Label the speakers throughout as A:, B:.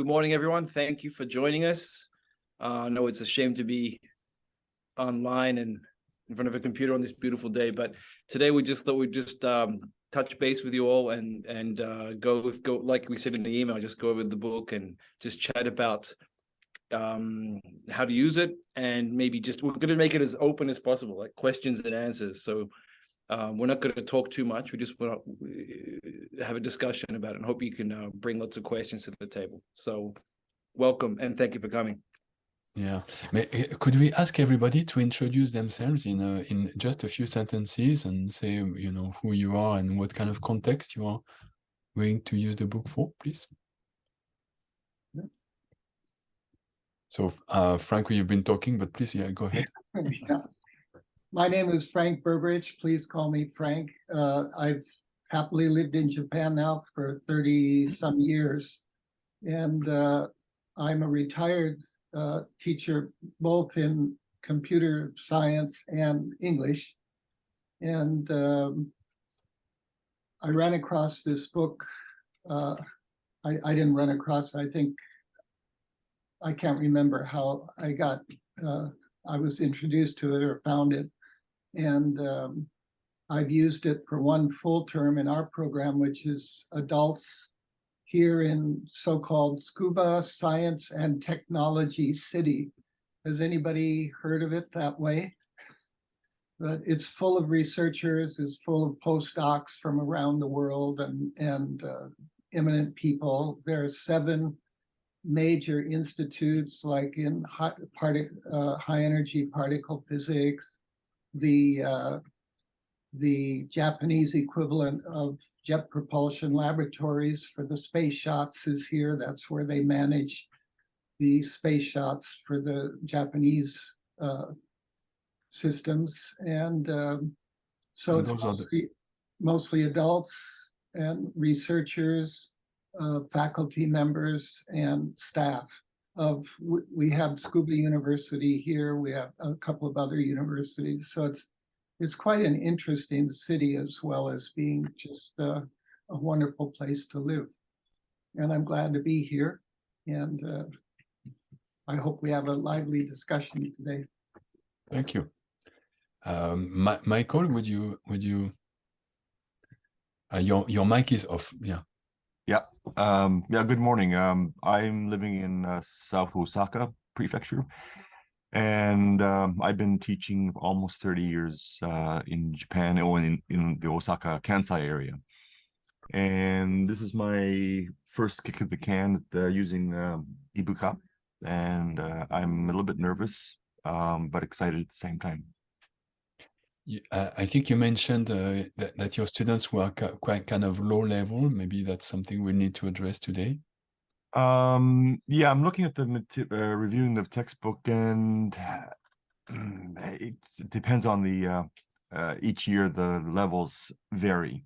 A: Good morning, everyone. Thank you for joining us. I know it's a shame to be online and in front of a computer on this beautiful day, but today we just thought we'd just touch base with you all and go like we said in the email, just go over the book and just chat about how to use it, and maybe just we're going to make it as open as possible, like questions and answers. So we're not going to talk too much. We just want to have a discussion about it, and hope you can bring lots of questions to the table. So welcome, and thank you for coming.
B: Yeah, could we ask everybody to introduce themselves in just a few sentences and say, who you are and what kind of context you are going to use the book for, please? Yeah. So, Frank, you've been talking, but please, go ahead.
C: Yeah. My name is Frank Burbridge. Please call me Frank. I've happily lived in Japan now for 30-some years, and I'm a retired teacher both in computer science and English. And I ran across this book. I didn't run across, I can't remember how I was introduced to it or found it. And I've used it for one full term in our program, which is adults here in so-called Scuba Science and Technology City. Has anybody heard of it that way? But it's full of researchers, it's full of postdocs from around the world and eminent people. There are 7 major institutes, like in high energy particle physics, the Japanese equivalent of Jet Propulsion Laboratories for the space shots is here. That's where they manage the space shots for the Japanese systems. And so it's mostly adults and researchers, faculty members, and staff. We have Scuba University here. We have a couple of other universities. So it's quite an interesting city, as well as being just a wonderful place to live. And I'm glad to be here. And I hope we have a lively discussion today.
B: Thank you. Michael, would you your mic is off. Yeah.
D: Yeah. Good morning. I'm living in South Osaka Prefecture, and I've been teaching almost 30 years in Japan, or in the Osaka, Kansai area. And this is my first kick of the can using Ibunka, and I'm a little bit nervous, but excited at the same time.
B: I think you mentioned that your students were quite kind of low level. Maybe that's something we need to address today.
D: Yeah, I'm looking at the reviewing the textbook, and it depends on the each year the levels vary.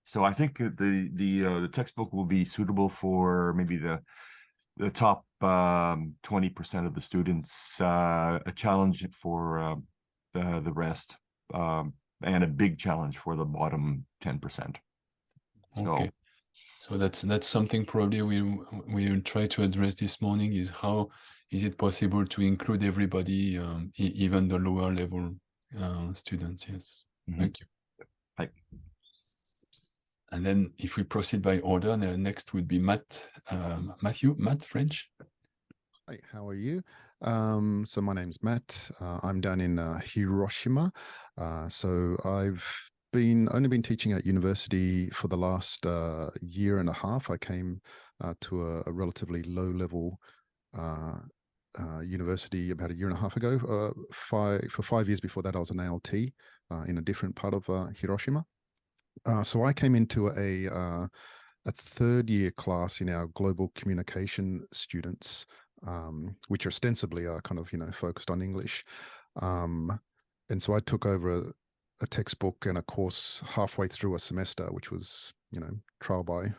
D: So I think the textbook will be suitable for maybe the top 20% of the students, a challenge for the rest. And a big challenge for the bottom 10%.
B: Okay, so that's something probably we'll try to address this morning, is how is it possible to include everybody, even the lower level students? Yes. Mm-hmm. Thank you.
D: Hi.
B: And then if we proceed by order, next would be Matt. Matt French.
E: Hi, how are you? So my name's Matt. I'm down in Hiroshima. So I've only been teaching at university for the last year and a half. I came to a relatively low level university about a year and a half ago. For 5 years before that, I was an ALT in a different part of Hiroshima. So I came into a 3rd-year class in our global communication students, which ostensibly are kind of, focused on English. And so I took over a textbook and a course halfway through a semester, which was, trial by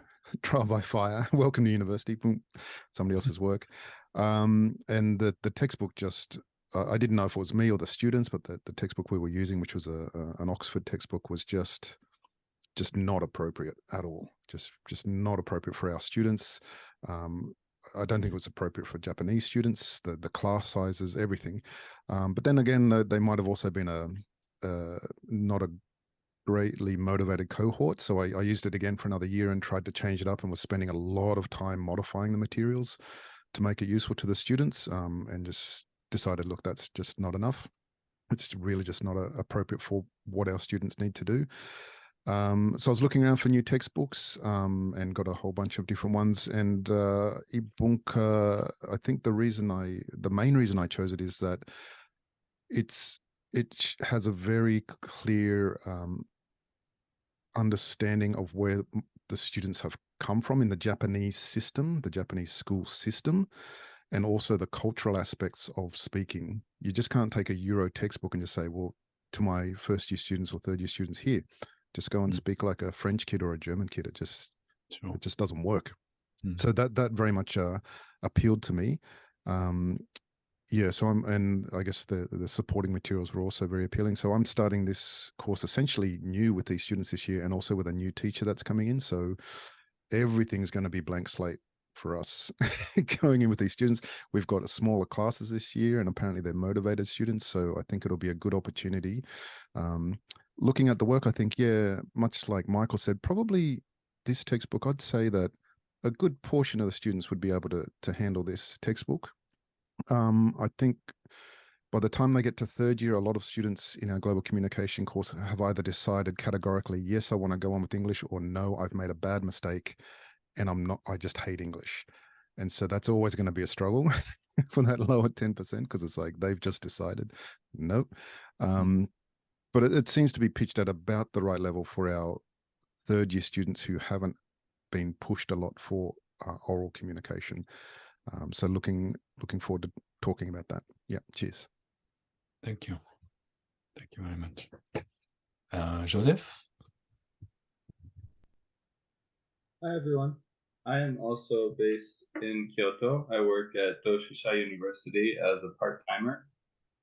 E: fire. Welcome to university, boom, somebody else's work. And the textbook just, I didn't know if it was me or the students, but the textbook we were using, which was an Oxford textbook, was just not appropriate at all. Just not appropriate for our students. I don't think it was appropriate for Japanese students, the class sizes, everything. But then again, they might have also been not a greatly motivated cohort. So I used it again for another year and tried to change it up, and was spending a lot of time modifying the materials to make it useful to the students, and just decided, look, that's just not enough. It's really just not appropriate for what our students need to do. So I was looking around for new textbooks, and got a whole bunch of different ones. And Ibunka, I think the main reason I chose it is that it has a very clear understanding of where the students have come from in the Japanese system, the Japanese school system, and also the cultural aspects of speaking. You just can't take a Euro textbook and just say, well, to my first year students or third year students here, just go and speak like a French kid or a German kid. It just doesn't work. So that very much appealed to me. Yeah, so and I guess the supporting materials were also very appealing. So I'm starting this course essentially new with these students this year, and also with a new teacher that's coming in. So everything's going to be blank slate for us going in with these students. We've got smaller classes this year, and apparently they're motivated students. So I think it'll be a good opportunity. Looking at the work, I think, yeah, much like Michael said, probably this textbook, I'd say that a good portion of the students would be able to handle this textbook. I think by the time they get to third year, a lot of students in our global communication course have either decided categorically, yes, I want to go on with English, or no, I've made a bad mistake and I just hate English. And so that's always going to be a struggle for that lower 10%, because it's like they've just decided, nope. But it seems to be pitched at about the right level for our third year students who haven't been pushed a lot for oral communication. So looking forward to talking about that. Yeah, cheers.
B: Thank you. Thank you very much. Joseph?
F: Hi, everyone. I am also based in Kyoto. I work at Doshisha University as a part-timer,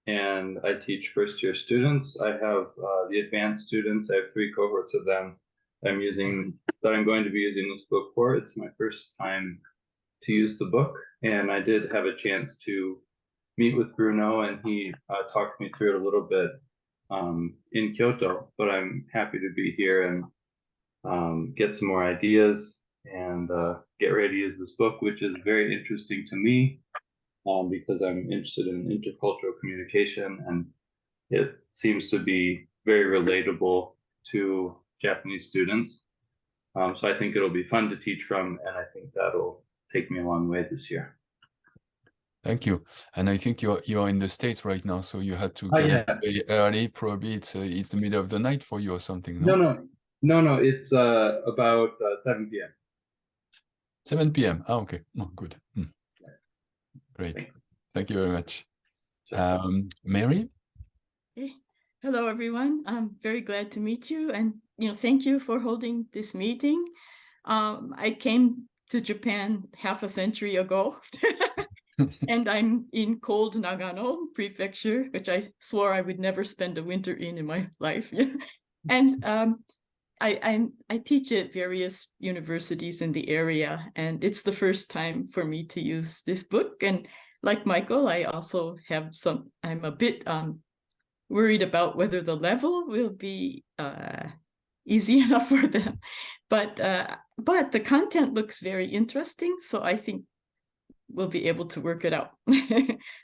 F: and I teach first-year students. I have the advanced students. I have 3 cohorts of them that I'm going to be using this book for. It's my first time to use the book, and I did have a chance to meet with Bruno, and he talked me through it a little bit in Kyoto, but I'm happy to be here and get some more ideas and get ready to use this book, which is very interesting to me because I'm interested in intercultural communication, and it seems to be very relatable to Japanese students. So I think it'll be fun to teach from, and I think that'll take me a long way this year.
B: Thank you. And I think you're in the States right now, so you had to get up very early. Probably it's the middle of the night for you or something, no?
F: No. It's about 7 p.m.
B: 7 p.m. Oh, okay. Oh, good. Great. Thank you very much. Mary?
G: Hello, everyone. I'm very glad to meet you, and thank you for holding this meeting. I came to Japan half a century ago, and I'm in cold Nagano Prefecture, which I swore I would never spend a winter in my life. And I teach at various universities in the area, and it's the first time for me to use this book. And like Michael, I also have I'm a bit worried about whether the level will be easy enough for them. But the content looks very interesting, so I think we'll be able to work it out.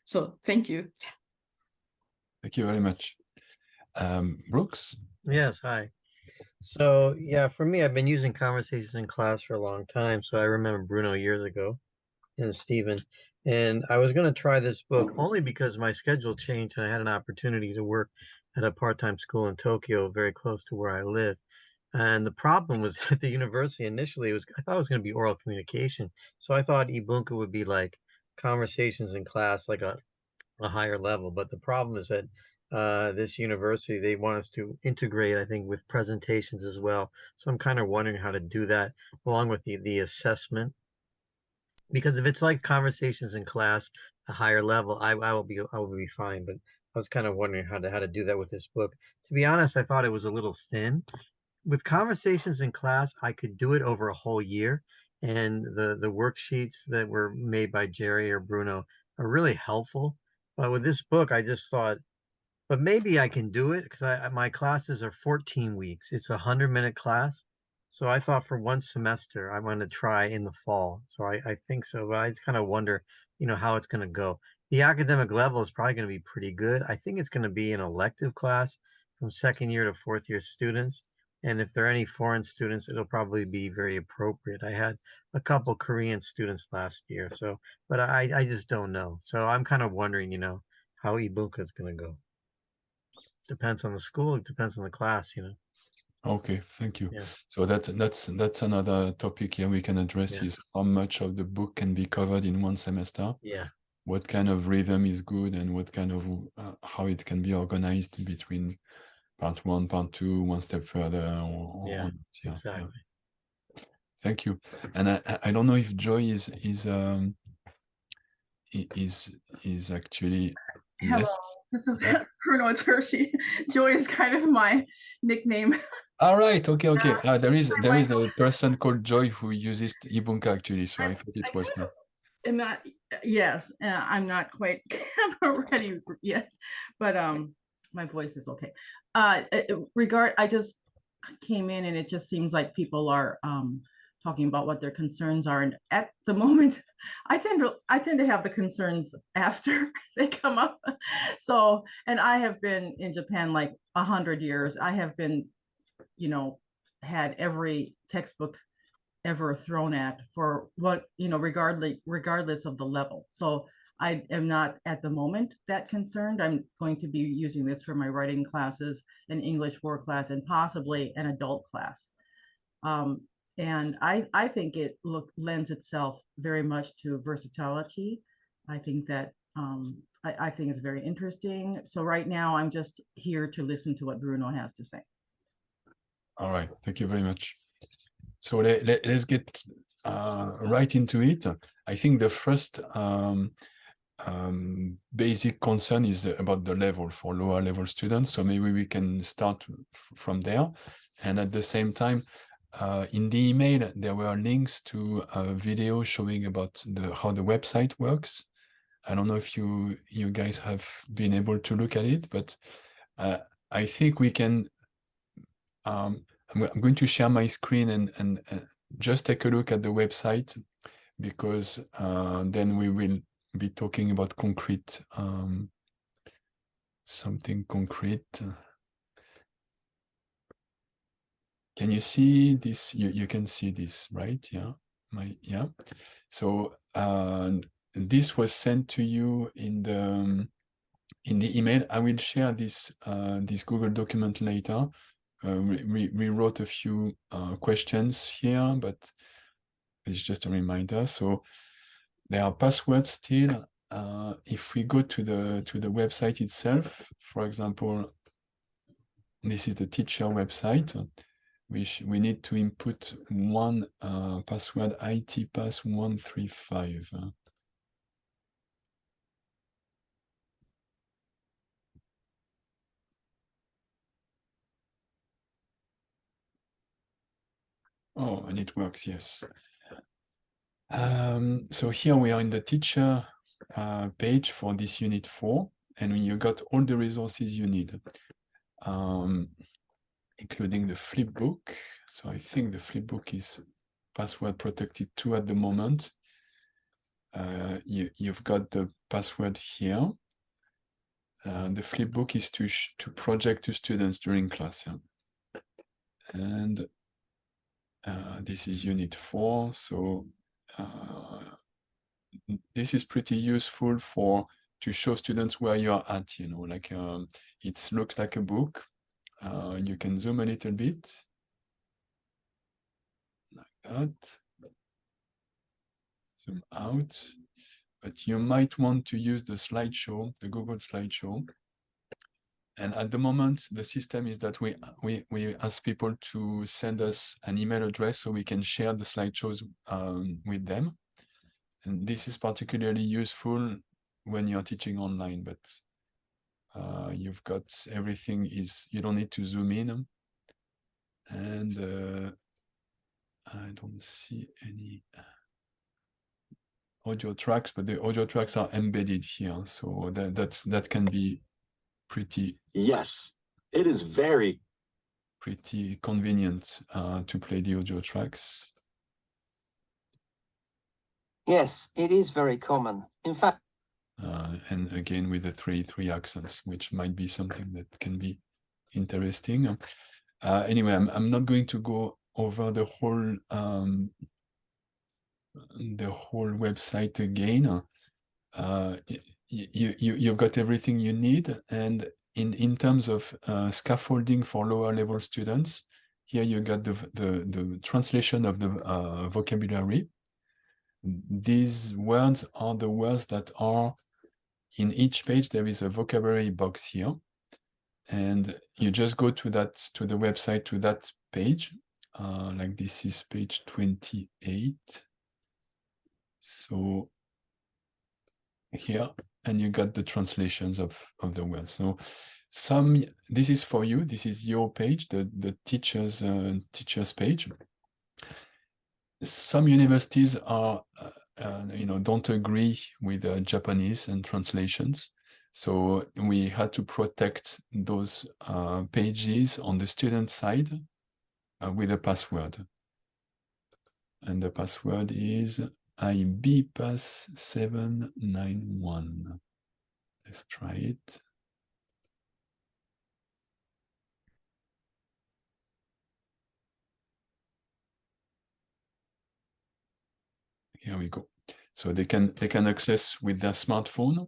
G: So thank you.
B: Thank you very much. Brooks?
H: Yes, hi. So yeah, for me, I've been using conversations in class for a long time. So I remember Bruno years ago and Stephen. And I was going to try this book only because my schedule changed and I had an opportunity to work at a part-time school in Tokyo, very close to where I live. And the problem was at the university initially, I thought it was going to be oral communication. So I thought Ibunka would be like conversations in class, like a higher level. But the problem is that this university, they want us to integrate, I think, with presentations as well. So I'm kind of wondering how to do that along with the assessment. Because if it's like conversations in class, a higher level, I will be fine. But I was kind of wondering how to do that with this book. To be honest, I thought it was a little thin. With conversations in class, I could do it over a whole year. and the worksheets that were made by Jerry or Bruno are really helpful. But with this book, I just thought, but maybe I can do it because my classes are 14 weeks. It's a 100-minute class. So I thought for one semester, I want to try in the fall. So I think so, but I just kind of wonder, how it's going to go. The academic level is probably going to be pretty good. I think it's going to be an elective class from second year to fourth year students. And if there are any foreign students, it'll probably be very appropriate. I had a couple Korean students last year, but I just don't know. So I'm kind of wondering, how Ibunka is going to go. Depends on the school, it depends on the class,
B: Okay, thank you.
H: Yeah.
B: So that's another topic here we can address
H: Yeah.
B: is how much of the book can be covered in one semester.
H: Yeah.
B: What kind of rhythm is good and what kind of how it can be organized between part one, part two, one step further.
H: Yeah,
B: Yeah,
H: exactly.
B: yeah. Thank you. And I don't know if Joy is actually.
I: Hello,
B: Yes.
I: this is Bruno. It's Hershey. Joy is kind of my nickname.
B: All right. Okay. There is a person called Joy who uses Ibunka actually, so I thought it was her.
I: I'm not. Yes, I'm not quite camera ready yet, but my voice is okay. I just came in, and it just seems like people are talking about what their concerns are, and at the moment, I tend to have the concerns after they come up. So, and I have been in Japan like 100 years. I have been, had every textbook ever thrown at for what, regardless of the level. So I am not at the moment that concerned. I'm going to be using this for my writing classes, an English 4 class, and possibly an adult class. And I think it lends itself very much to versatility. I think that I think it's very interesting. So right now I'm just here to listen to what Bruno has to say.
B: All right, thank you very much. So let's get right into it. I think the first basic concern is about the level for lower level students. So maybe we can start from there. And at the same time, in the email, there were links to a video showing about how the website works. I don't know if you guys have been able to look at it, but I think we can. I'm going to share my screen and just take a look at the website, because then we will be talking about concrete, something concrete. Can you see this? You can see this, right? Yeah. Yeah. So this was sent to you in the email. I will share this this Google document later. We wrote a few questions here, but it's just a reminder. So there are passwords still. If we go to the website itself, for example, this is the teacher website. We need to input one password, ITPass135. Oh, and it works, yes. So here we are in the teacher page for this unit 4, and you got all the resources you need, including the flipbook. So I think the flipbook is password protected too at the moment. You've got the password here. The flipbook is to project to students during class. Yeah? And this is unit 4. So this is pretty useful to show students where you are at, like it looks like a book. You can zoom a little bit, like that. Zoom out. But you might want to use the slideshow, the Google slideshow. And at the moment, the system is that we ask people to send us an email address so we can share the slideshows with them. And this is particularly useful when you're teaching online, but you've got everything you don't need to zoom in. And I don't see any audio tracks, but the audio tracks are embedded here, so that can be pretty.
J: Yes, it is very
B: pretty convenient to play the audio tracks.
K: Yes, it is very common. In fact,
B: and again with the three accents, which might be something that can be interesting. Anyway, I'm not going to go over the whole website again. You've got everything you need, and in terms of scaffolding for lower level students, here you got the translation of the vocabulary. These words are the words that are in each page. There is a vocabulary box here, and you just go to the website, to that page, like this is page 28. So here, and you got the translations of the words. So this is for you, this is your page, the teachers page. Some universities are don't agree with Japanese and translations, so we had to protect those pages on the student side with a password, and the password is IBPass791. Let's try it. Here we go. So they can access with their smartphone,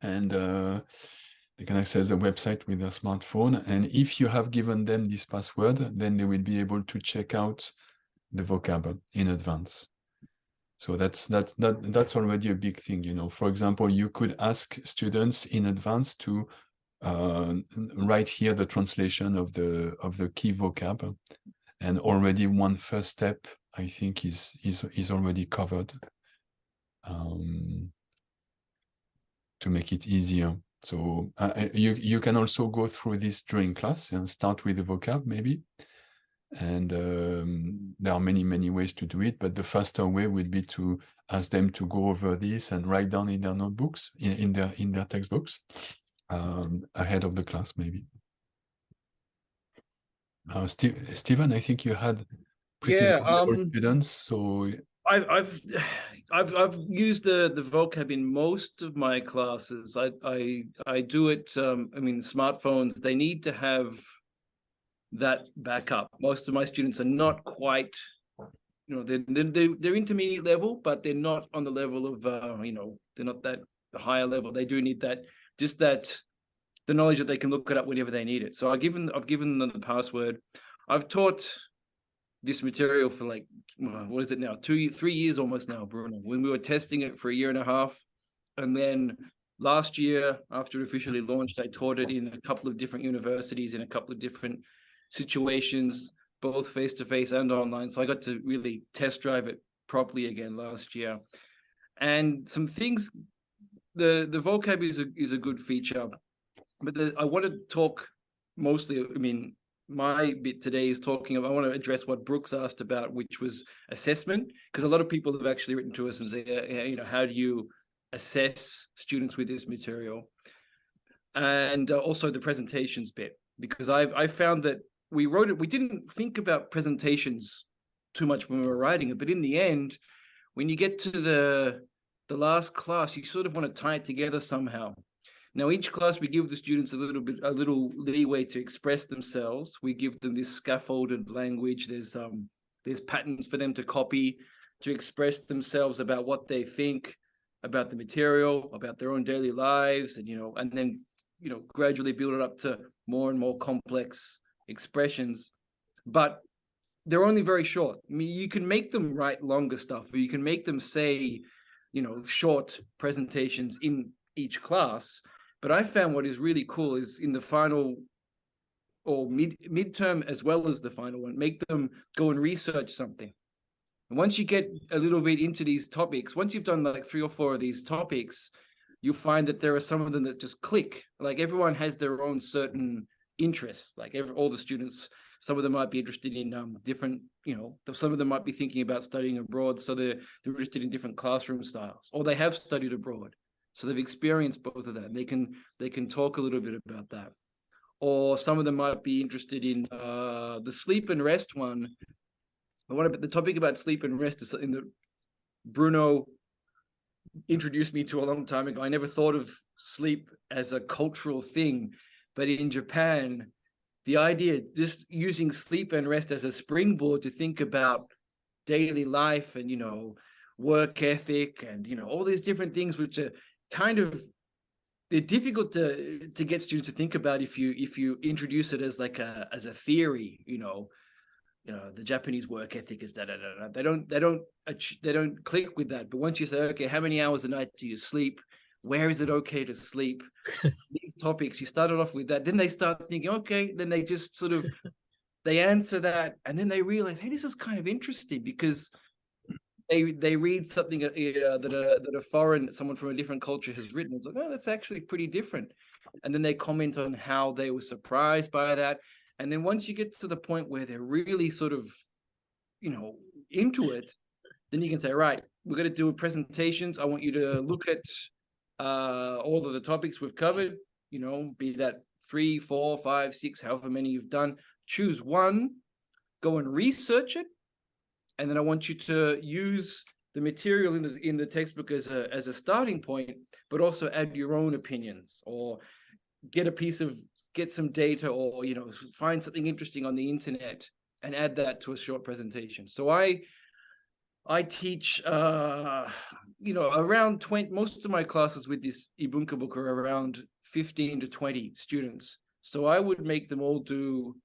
B: and they can access the website with their smartphone. And if you have given them this password, then they will be able to check out the vocab in advance. So that's already a big thing. For example, you could ask students in advance to write here the translation of the key vocab, and already one first step, I think, is already covered to make it easier. So you can also go through this during class and start with the vocab maybe. And there are many ways to do it, but the faster way would be to ask them to go over this and write down in their notebooks, in their textbooks, ahead of the class maybe. Stephen, I think you had pretty good students, so
A: I've used the vocab in most of my classes. I do it. I mean, smartphones, they need to have that backup. Most of my students are not quite, they're intermediate level, but they're not on the level of they're not that higher level. They do need that, just that, the knowledge that they can look it up whenever they need it. So I've given them the password. I've taught this material for like, what is it now? 3 years almost now, Bruno. When we were testing it for 1.5 years, and then last year, after it officially launched, I taught it in a couple of different universities in a couple of different situations, both face-to-face and online. So I got to really test drive it properly again last year. And some things, the vocab is a good feature, but I want to talk mostly, I mean, my bit today is talking about, I want to address what Brooks asked about, which was assessment, because a lot of people have actually written to us and say, how do you assess students with this material? And also the presentations bit, because I found that we didn't think about presentations too much when we were writing it, but in the end, when you get to the last class, you sort of want to tie it together somehow. Now, each class, we give the students a little leeway to express themselves. We give them this scaffolded language. There's patterns for them to copy, to express themselves about what they think about the material, about their own daily lives, and then gradually build it up to more and more complex expressions. But they're only very short. I mean, you can make them write longer stuff, or you can make them say, short presentations in each class. But I found what is really cool is in the final or midterm, as well as the final one, make them go and research something. And once you get a little bit into these topics, once you've done like 3 or 4 of these topics, you'll find that there are some of them that just click. Like everyone has their own certain interests. Like all the students, Some of them might be interested in different, some of them might be thinking about studying abroad. So they're interested in different classroom styles, or they have studied abroad. So they've experienced both of that. And they can talk a little bit about that. Or some of them might be interested in the sleep and rest one. The topic about sleep and rest is something that Bruno introduced me to a long time ago. I never thought of sleep as a cultural thing, but in Japan, the idea just using sleep and rest as a springboard to think about daily life and, work ethic and, all these different things, which are kind of, they're difficult to get students to think about if you introduce it as like as a theory, the Japanese work ethic is da da da da. They don't click with that. But once you say, okay, how many hours a night do you sleep? Where is it okay to sleep? These topics, you started off with that. Then they start thinking, okay, then they just sort of, they answer that. And then they realize, hey, this is kind of interesting, because they read something that a foreign, someone from a different culture has written. It's like, oh, that's actually pretty different. And then they comment on how they were surprised by that. And then once you get to the point where they're really sort of, into it, then you can say, right, we're going to do presentations. I want you to look at all of the topics we've covered, be that 3, 4, 5, 6, however many you've done. Choose one, go and research it. And then I want you to use the material in the textbook as a starting point, but also add your own opinions, or get some data, or find something interesting on the internet and add that to a short presentation. So I teach around 20. Most of my classes with this Ibunka book are around 15 to 20 students. So I would make them all do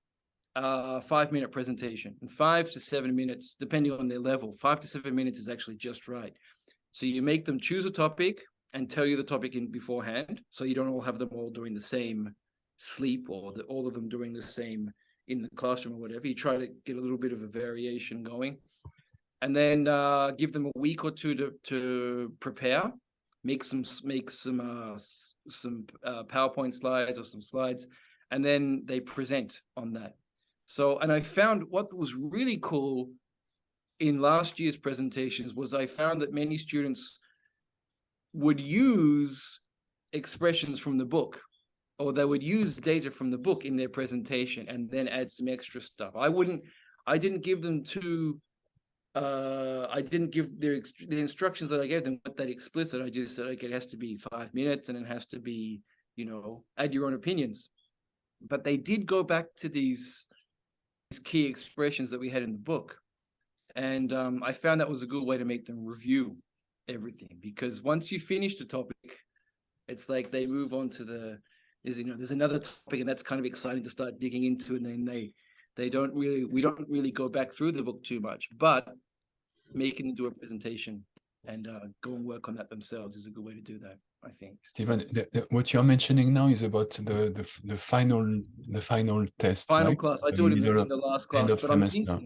A: 5-minute presentation, and 5 to 7 minutes, depending on their level. 5 to 7 minutes is actually just right. So you make them choose a topic and tell you the topic in beforehand, so you don't all have them all doing the same sleep, or all of them doing the same in the classroom or whatever. You try to get a little bit of a variation going, and then give them a week or two to prepare. Make some PowerPoint slides or some slides, and then they present on that. So, and I found what was really cool in last year's presentations was I found that many students would use expressions from the book, or they would use data from the book in their presentation and then add some extra stuff. I didn't give them I didn't give the instructions that I gave them that explicit. I just said, okay, it has to be 5 minutes, and it has to be, add your own opinions. But they did go back to these key expressions that we had in the book. And I found that was a good way to make them review everything, because once you finish the topic, it's like they move on to there's another topic, and that's kind of exciting to start digging into. And then we don't really go back through the book too much, but making them do a presentation and go and work on that themselves is a good way to do that, I think.
B: Stephen, what you're mentioning now is about the final test,
A: final
B: right?
A: class. I do it in the last class,
B: end of
A: but
B: semester.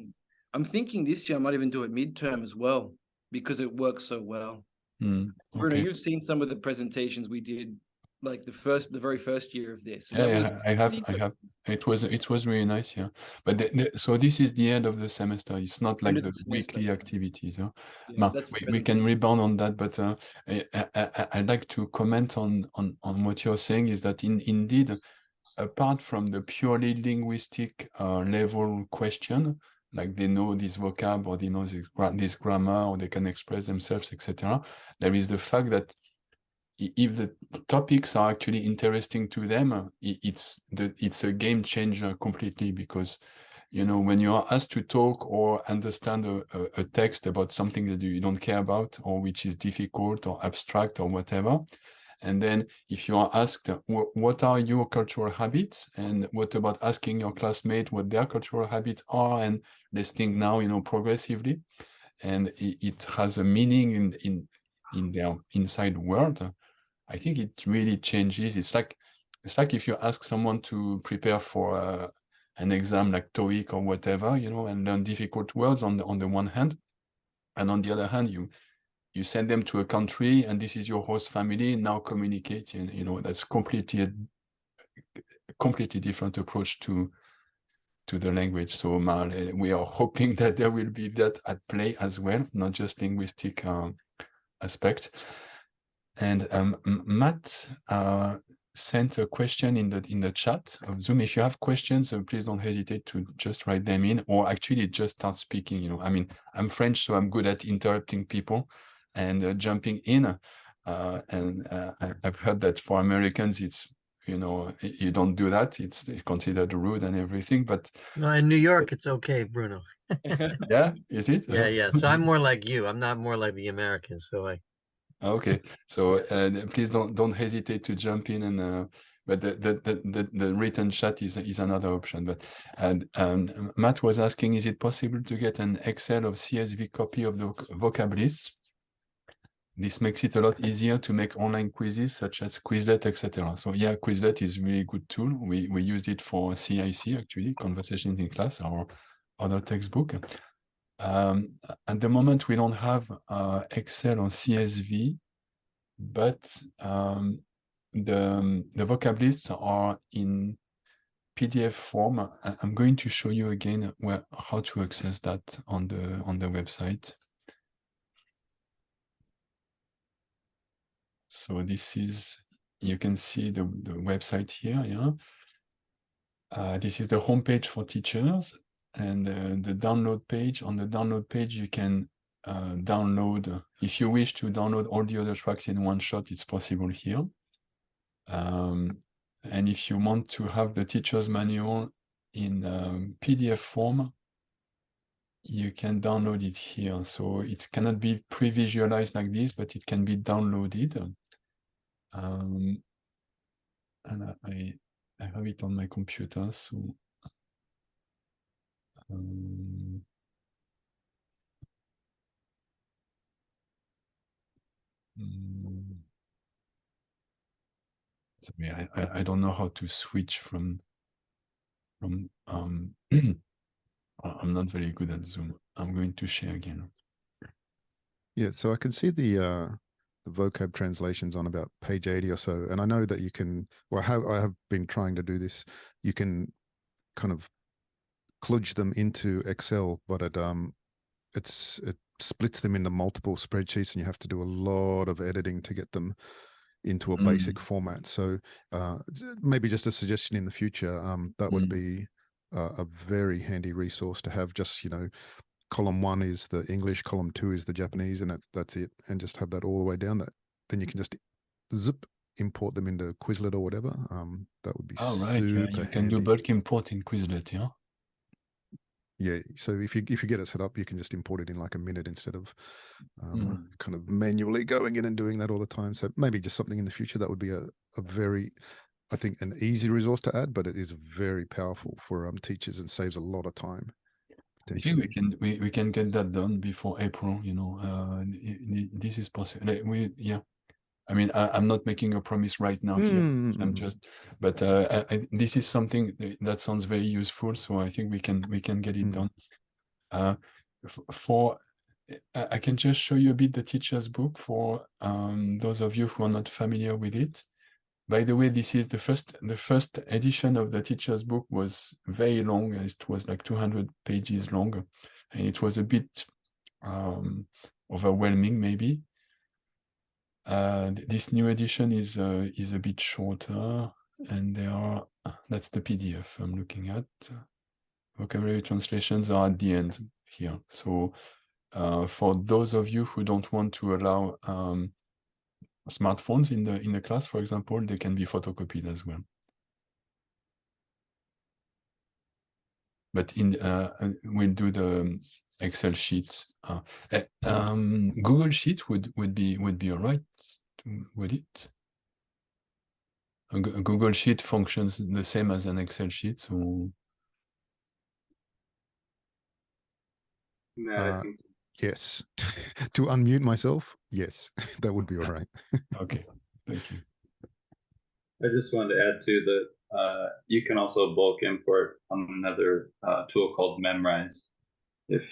A: I'm thinking this year I might even do it midterm as well, because it works so well.
B: Okay.
A: Bruno, you've seen some of the presentations we did, like the very first year of this.
B: Yeah, I have. It was really nice, yeah. But so this is the end of the semester. It's not like the weekly activities. Huh?
A: Yeah,
B: we can rebound on that, but I'd like to comment on what you're saying, is that indeed, apart from the purely linguistic level question, like they know this vocab, or they know this grammar, or they can express themselves, etc. There is the fact that if the topics are actually interesting to them, it's a game changer completely, because when you are asked to talk or understand a text about something that you don't care about, or which is difficult or abstract or whatever, and then if you are asked what are your cultural habits, and what about asking your classmate what their cultural habits are, and let's think now progressively, and it has a meaning in their inside world, I think it really changes. It's like if you ask someone to prepare for an exam like TOEIC or whatever, and learn difficult words on the one hand, and on the other hand, you send them to a country, and this is your host family, now communicate. That's completely different approach to to the language. So we are hoping that there will be that at play as well, not just linguistic aspects. And Matt sent a question in the chat of Zoom. If you have questions, please don't hesitate to just write them in, or actually just start speaking. You know, I mean, I'm French, so I'm good at interrupting people and jumping in. I've heard that for Americans, it's, you know, you don't do that. It's considered rude and everything. But
H: no, in New York, it's okay, Bruno.
B: yeah, is it?
H: Yeah. So I'm more like you. I'm not more like the Americans. So
B: Okay, so please don't hesitate to jump in, and but the written chat is another option. But Matt was asking, is it possible to get an Excel or CSV copy of the vocab lists? This makes it a lot easier to make online quizzes such as Quizlet, etc. So yeah, Quizlet is a really good tool. We used it for CIC, actually, Conversations in Class, our other textbook. At the moment, we don't have Excel or CSV, but the vocab lists are in PDF form. I'm going to show you again how to access that on the website. So this is, you can see the website here, yeah. This is the homepage for teachers, and the download page. On the download page, you can download, if you wish to download all the other tracks in one shot, it's possible here. And if you want to have the teacher's manual in PDF form, you can download it here. So it cannot be pre-visualized like this, but it can be downloaded. And I have it on my computer, so sorry, I don't know how to switch from I'm not very good at Zoom. I'm going to share again.
E: Yeah, so I can see the vocab translations on about page 80 or so, and I know that you can, well, I have been trying to do this. You can kind of kludge them into Excel, but it splits them into multiple spreadsheets, and you have to do a lot of editing to get them into a basic format. So maybe just a suggestion in the future, that would be a very handy resource to have. Just, you know, column 1 is the English, column 2 is the Japanese, and that's it. And just have that all the way down. That then you can just zip, import them into Quizlet or whatever. That would be super
B: You can
E: handy.
B: do bulk import in Quizlet, yeah.
E: Yeah, so if you get it set up, you can just import it in like a minute instead of kind of manually going in and doing that all the time. So maybe just something in the future that would be a very, I think, an easy resource to add, but it is very powerful for teachers and saves a lot of time.
B: I think we can get that done before April. You know, this is possible. Yeah. I mean, I'm not making a promise right now here. I'm just, but this is something that sounds very useful. So I think we can get it done. I can just show you a bit the teacher's book for those of you who are not familiar with it. By the way, this is the first edition of the teacher's book was very long. It was like 200 pages long, and it was a bit overwhelming, maybe. This new edition is a bit shorter, and that's the PDF I'm looking at. Vocabulary translations are at the end here. So for those of you who don't want to allow smartphones in the class, for example, they can be photocopied as well. But we'll do the Excel sheet. Google Sheet would be all right, would it? A Google Sheet functions the same as an Excel sheet, so.
E: Yes. To unmute myself, yes, that would be all right.
B: Okay, thank you.
F: I just wanted to add too that you can also bulk import on another tool called Memrise, if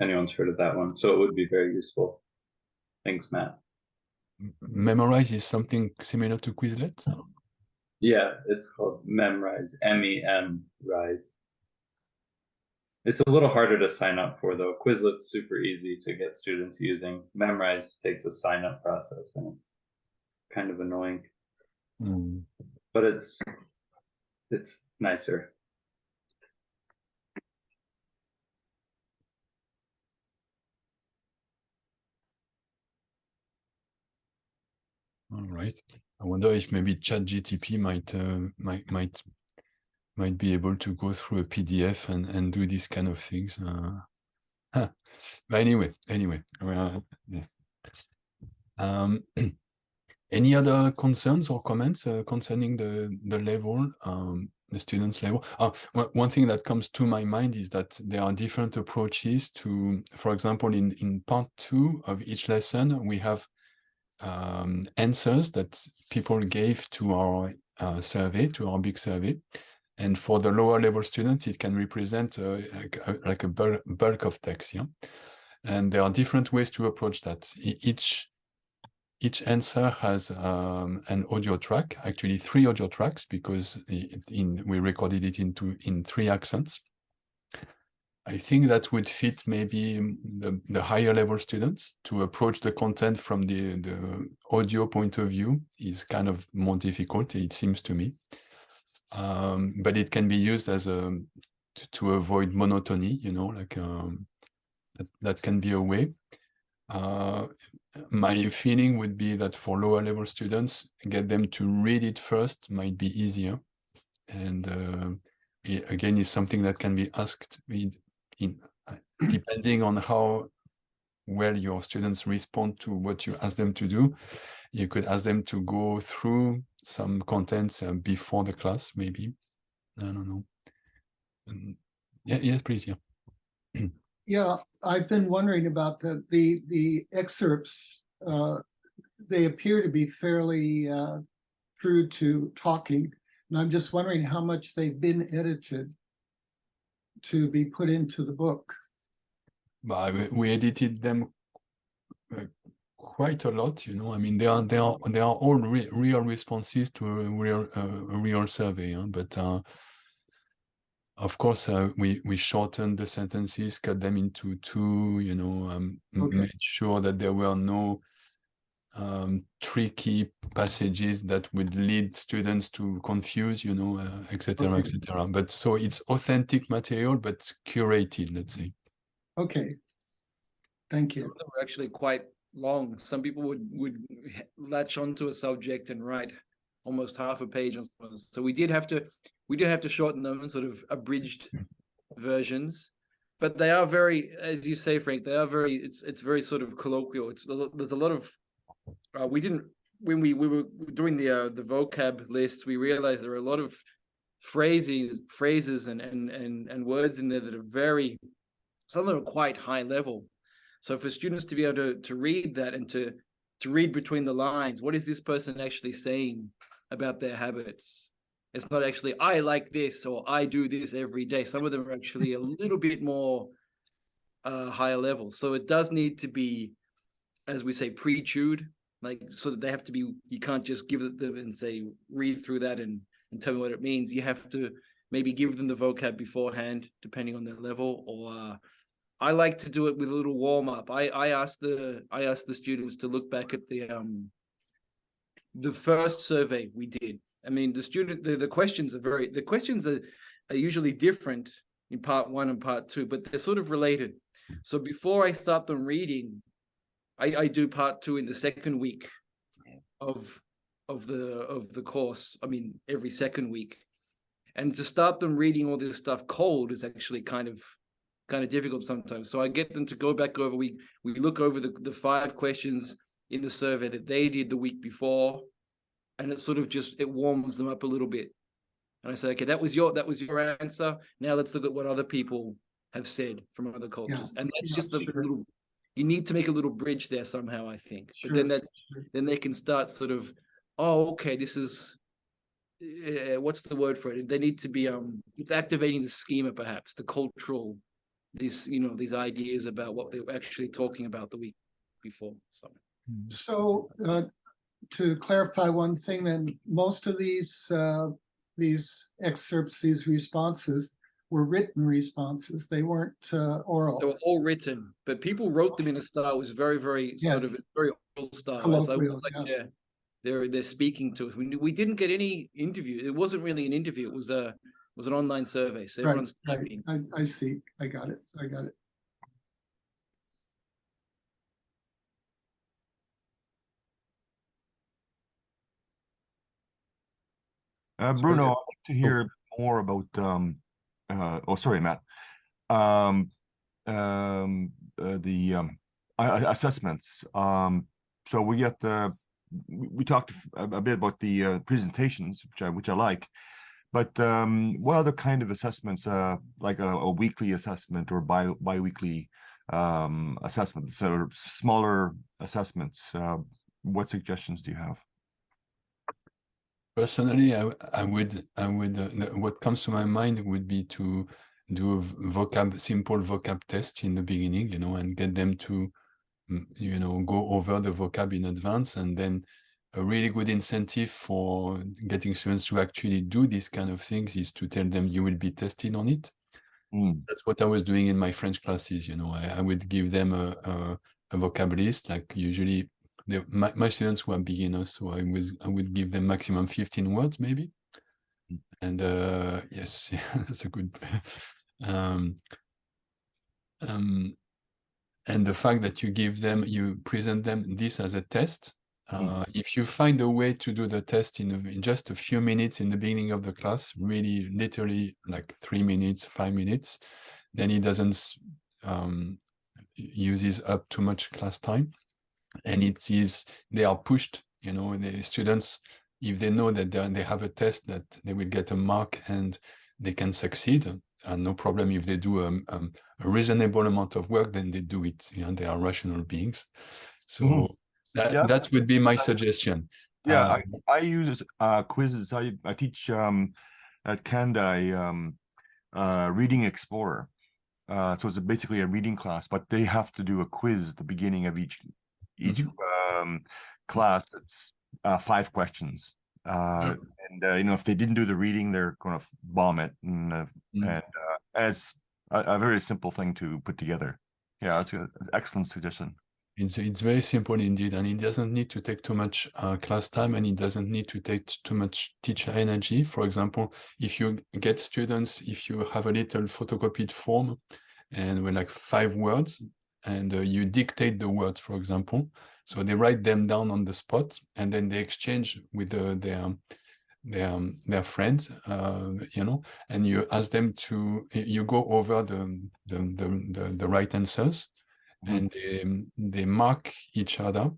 F: anyone's heard of that one. So it would be very useful. Thanks, Matt.
B: Memrise is something similar to Quizlet?
F: Yeah, it's called Memrise, MEM Rise. It's a little harder to sign up for though. Quizlet's super easy to get students using. Memrise takes a sign up process and it's kind of annoying,
B: Mm.
F: but it's nicer.
B: All right. I wonder if maybe ChatGTP might be able to go through a PDF and do these kind of things. But anyway, yeah. Any other concerns or comments concerning the level, the students' level? One thing that comes to my mind is that there are different approaches to, for example, in part 2 of each lesson, we have answers that people gave to our survey, to our big survey. And for the lower level students, it can represent like a bulk of text, yeah? And there are different ways to approach that. Each answer has an audio track, actually 3 audio tracks, because we recorded it in 3 accents. I think that would fit maybe the higher level students. To approach the content from the audio point of view is kind of more difficult, it seems to me. But it can be used as to avoid monotony, you know, like that can be a way. My feeling would be that for lower level students, get them to read it first might be easier. And again, is something that can be asked depending on how well your students respond to what you ask them to do. You could ask them to go through some contents before the class, maybe. I don't know. Yeah, please, yeah.
C: Yeah, I've been wondering about the excerpts. They appear to be fairly true to talking, and I'm just wondering how much they've been edited to be put into the book.
B: We edited them quite a lot, you know. I mean, they are all real responses to a real survey, huh? But of course, we shortened the sentences, cut them into 2, you know, made sure that there were no tricky passages that would lead students to confuse, you know, etc., etc. But so it's authentic material, but curated, let's say.
C: Okay. Thank you.
A: Some of them are actually quite long. Some people would latch onto a subject and write almost half a page on something. So we did have to shorten them and sort of abridged versions. But they are very, as you say, Frank, they are very, it's very sort of colloquial. There's a lot of when we were doing the vocab lists, we realized there are a lot of phrases and words in there that are very, some of them are quite high level. So for students to be able to read that and to read between the lines, what is this person actually saying about their habits? It's not actually, I like this or I do this every day. Some of them are actually a little bit more higher level. So it does need to be, as we say, pre-chewed, like, so that they have to be, you can't just give it them and say, read through that and tell me what it means. You have to maybe give them the vocab beforehand, depending on their level, or I like to do it with a little warm up. I asked the students to look back at the first survey we did. I mean, the questions are usually different in part 1 and part 2, but they're sort of related. So before I start them reading, I do part 2 in the second week of the course. I mean, every second week, and to start them reading all this stuff cold is actually kind of difficult sometimes. So I get them to go back over. We look over the 5 questions in the survey that they did the week before, and it sort of it warms them up a little bit. And I say, okay, that was your answer. Now let's look at what other people have said from other cultures, and that's just a little. You need to make a little bridge there somehow, I think. But then they can start sort of, oh, okay, this is. What's the word for it? They need to be it's activating the schema, perhaps the cultural, these ideas about what they were actually talking about the week before.
C: So to clarify one thing, then most of these excerpts, these responses, were written responses. They weren't oral.
A: They were all written, but people wrote them in a style. It was very, very sort of
C: Yes.
A: very old style. It's
C: Colloquial,
A: like
C: yeah.
A: they're speaking to us. We didn't get any interview. It wasn't really an interview. It was an online survey. So
C: Right,
A: everyone's
C: right.
A: typing.
C: I see. I got it. I got it.
D: Bruno, I'd like to hear more about oh, sorry, Matt. The assessments. So we get we talked a bit about the presentations, which I like, but what other kind of assessments, like a weekly assessment or bi-weekly assessments, so smaller assessments? What suggestions do you have?
B: Personally, I would what comes to my mind would be to do a simple vocab test in the beginning, and get them to, go over the vocab in advance, and then a really good incentive for getting students to actually do these kind of things is to tell them you will be tested on it. That's what I was doing in my French classes. I would give them a vocab list, like usually my students were beginners, so I would give them maximum 15 words maybe. And yes, that's a good and the fact that you present them this as a test. If you find a way to do the test in just a few minutes in the beginning of the class, really literally like 3 minutes, 5 minutes, then it doesn't uses up too much class time. And they are pushed, the students, if they know that they have a test that they will get a mark and they can succeed, and no problem if they do a reasonable amount of work, then they do it. They are rational beings. So that would be my suggestion.
D: Yeah, I use quizzes. I teach at Kandai Reading Explorer. So it's basically a reading class, but they have to do a quiz at the beginning of each class. It's 5 questions. And if they didn't do the reading, they're going to bomb it. And it's a very simple thing to put together. Yeah, it's an excellent suggestion.
B: It's very simple indeed, and it doesn't need to take too much class time, and it doesn't need to take too much teacher energy. For example, if you get students, if you have a little photocopied form and with like 5 words, and you dictate the words, for example, so they write them down on the spot, and then they exchange with their friends, and you ask them you go over the right answers, and they mark each other,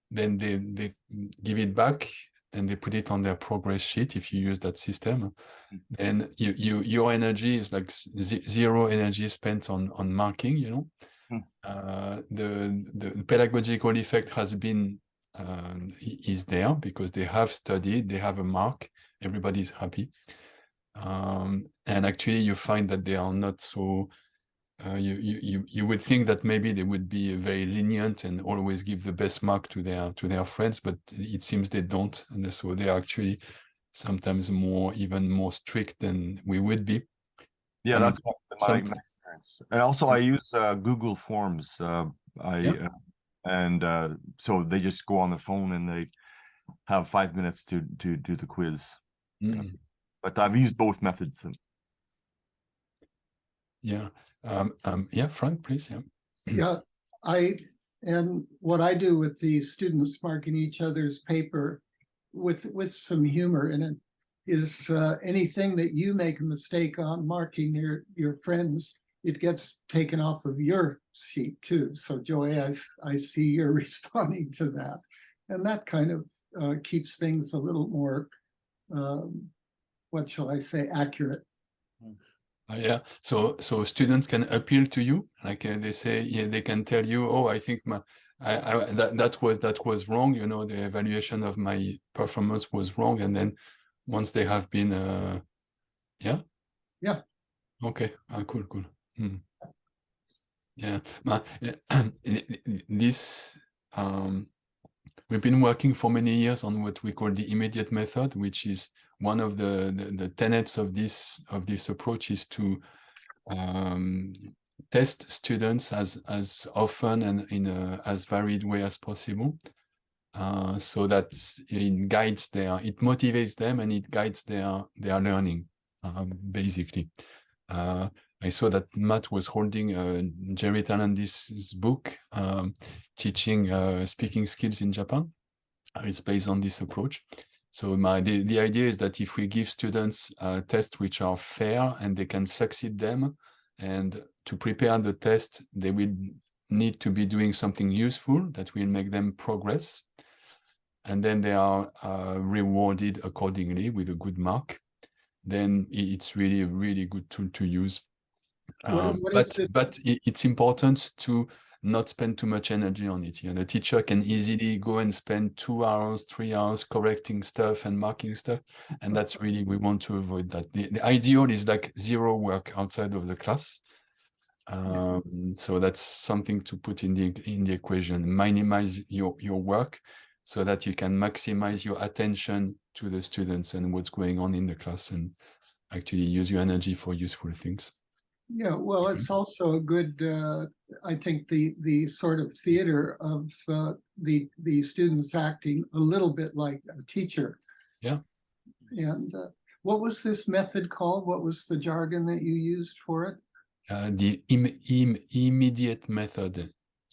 B: then they give it back and they put it on their progress sheet if you use that system. And your energy is like 0 energy spent on marking. The pedagogical effect has been is there because they have studied, they have a mark, everybody's happy, and actually you find that they are not so you would think that maybe they would be very lenient and always give the best mark to their friends, but it seems they don't, and so they are actually sometimes even more strict than we would be.
D: Yeah, that's my experience. And also I use Google Forms. So they just go on the phone and they have 5 minutes to do the quiz. But I've used both methods.
B: Yeah. Frank, please.
C: And what I do with the students marking each other's paper with some humor in it is anything that you make a mistake on marking your friends, it gets taken off of your sheet too. So Joy, I see you're responding to that. And that kind of keeps things a little more, what shall I say, accurate.
B: Yeah, so students can appeal to you, like they say, they can tell you, oh, I think that was wrong, the evaluation of my performance was wrong, and then once they have been okay, cool. Yeah, this We've been working for many years on what we call the immediate method, which is one of the tenets of this approach is to test students as often and in as varied way as possible, so that it motivates them and it guides their learning, basically. I saw that Matt was holding Jerry Talandis' book, teaching speaking skills in Japan. It's based on this approach. So the idea is that if we give students tests which are fair and they can succeed them, and to prepare the test, they will need to be doing something useful that will make them progress. And then they are rewarded accordingly with a good mark. Then it's really a really good tool to use. But it's important to not spend too much energy on it. The teacher can easily go and spend 2 hours, 3 hours correcting stuff and marking stuff. And that's really, we want to avoid that. The ideal is like zero work outside of the class. So that's something to put in the equation. Minimize your work so that you can maximize your attention to the students and what's going on in the class, and actually use your energy for useful things.
C: Yeah, well, it's also a good, I think the sort of theater of the students acting a little bit like a teacher.
B: Yeah.
C: And what was this method called? What was the jargon that you used for it?
B: The immediate method.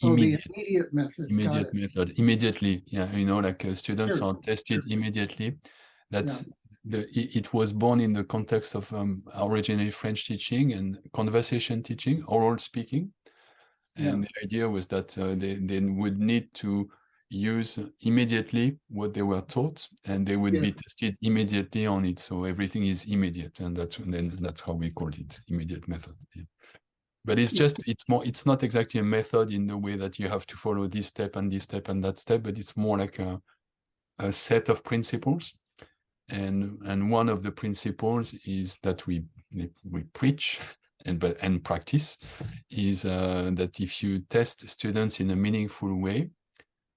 C: The immediate method.
B: Immediate method. Immediately, yeah. Like students
C: Sure.
B: are tested immediately. That's it was born in the context of originally French teaching and conversation teaching, oral speaking. And the idea was that they would need to use immediately what they were taught, and they would be tested immediately on it. So everything is immediate, and that's how we called it, immediate method. Yeah. But it's not exactly a method in the way that you have to follow this step and that step, but it's more like a set of principles. And one of the principles is that we preach and practice is that if you test students in a meaningful way,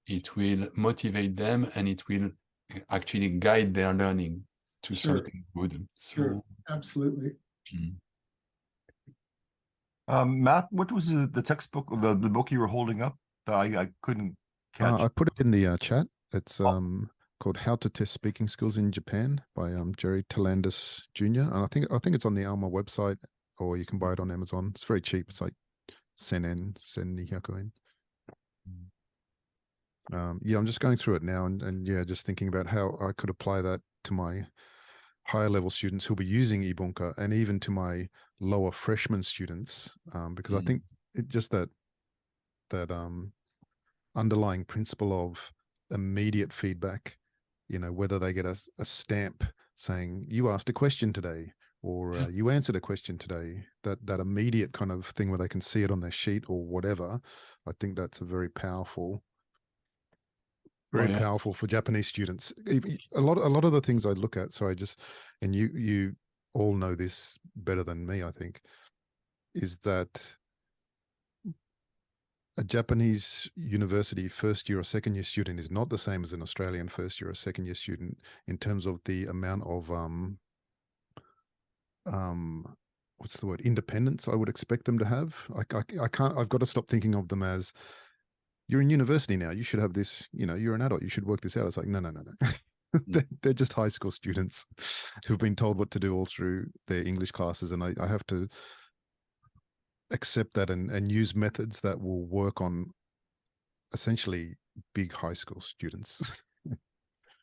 B: it will motivate them and it will actually guide their learning to something good. So,
C: absolutely.
D: Matt, what was the textbook, the book you were holding up? I couldn't catch.
E: I put it in the chat. It's called "How to Test Speaking Skills in Japan" by Jerry Talandis Jr. And I think it's on the Alma website, or you can buy it on Amazon. It's very cheap. It's like sen 200 yen. Yeah, I'm just going through it now, and yeah, just thinking about how I could apply that to my higher level students who'll be using Ibunka, and even to my lower freshman students, because I think it just that underlying principle of immediate feedback, whether they get a stamp saying you asked a question today, or you answered a question today, that immediate kind of thing where they can see it on their sheet or whatever. I think that's a very powerful powerful for Japanese students. A lot of the things I look at, and you all know this better than me, I think, is that a Japanese university first year or second year student is not the same as an Australian first year or second year student in terms of the amount of what's the word, independence I would expect them to have. I've got to stop thinking of them as, you're in university now, you should have this, you're an adult, you should work this out. It's like, no. They're just high school students who've been told what to do all through their English classes, and I have to accept that and use methods that will work on essentially big high school students.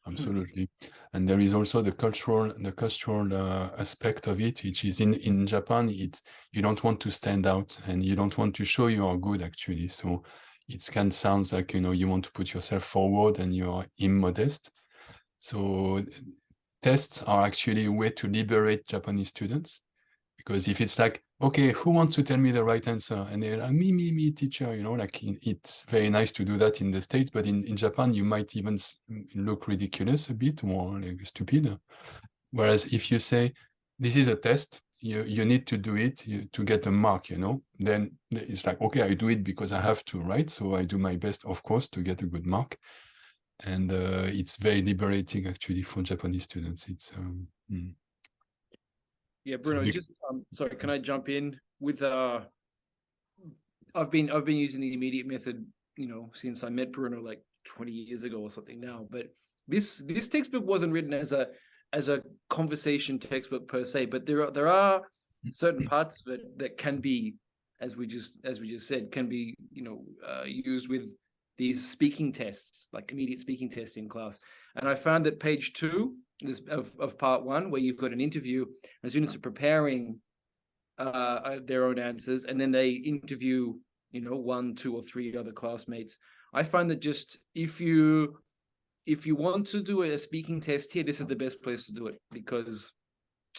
B: Absolutely. And there is also the cultural aspect of it, which is in Japan, you don't want to stand out and you don't want to show you are good, actually. So it can sound like, you want to put yourself forward and you are immodest. So tests are actually a way to liberate Japanese students, because if it's like, okay, who wants to tell me the right answer? And they're like, me, teacher, it's very nice to do that in the States, but in Japan, you might even look ridiculous a bit, more like stupid. Whereas if you say, this is a test, you need to do it to get a mark, then it's like, okay, I do it because I have to, right? So I do my best, of course, to get a good mark. and it's very liberating actually for Japanese students. It's
A: Yeah, Bruno, just sorry, can I jump in with I've been using the immediate method, since I met Bruno like 20 years ago or something now. But this textbook wasn't written as a conversation textbook per se, but there are certain parts of it that can be, as we just said, can be used with these speaking tests, like immediate speaking tests in class. And I found that page 2 of part 1, where you've got an interview, and students are preparing their own answers, and then they interview 1, 2, or 3 other classmates. I find that just if you want to do a speaking test here, this is the best place to do it, because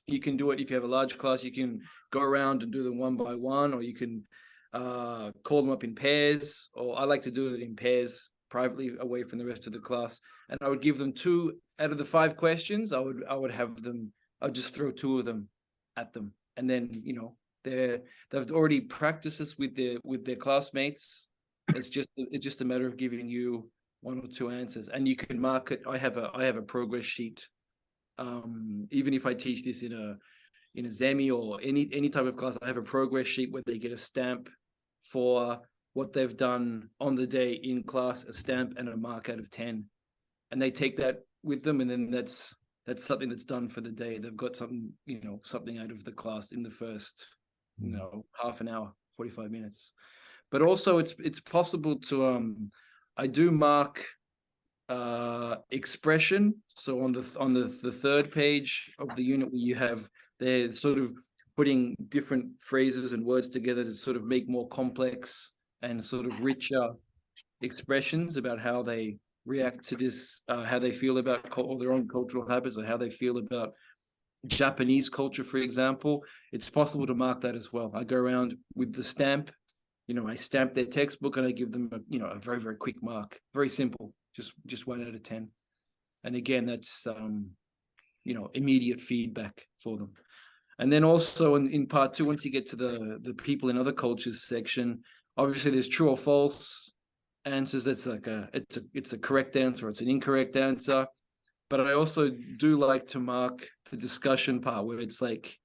A: you can do it if you have a large class. You can go around and do them one by one, or you can call them up in pairs, or I like to do it in pairs privately away from the rest of the class. And I would give them 2 out of the 5 questions. I would have them, I'll just throw 2 of them at them, and then they've already practiced this with their classmates. It's just a matter of giving you 1 or 2 answers, and you can mark it. I have a progress sheet. Even if I teach this in a Zemi or any type of class, I have a progress sheet where they get a stamp for what they've done on the day in class, a stamp and a mark out of 10, and they take that with them, and then that's something that's done for the day. They've got something, something out of the class in the first, half an hour, 45 minutes. But also it's possible to I do mark expression. So on the 3rd page of the unit, where you have, they're sort of putting different phrases and words together to sort of make more complex and sort of richer expressions about how they react to this, how they feel about their own cultural habits, or how they feel about Japanese culture, for example. It's possible to mark that as well. I go around with the stamp, I stamp their textbook, and I give them a very, very quick mark. Very simple, just 1 out of 10. And again, that's immediate feedback for them. And then also in part 2, once you get to the people in other cultures section, obviously there's true or false answers. That's like it's a correct answer, or it's an incorrect answer. But I also do like to mark the discussion part, where it's like,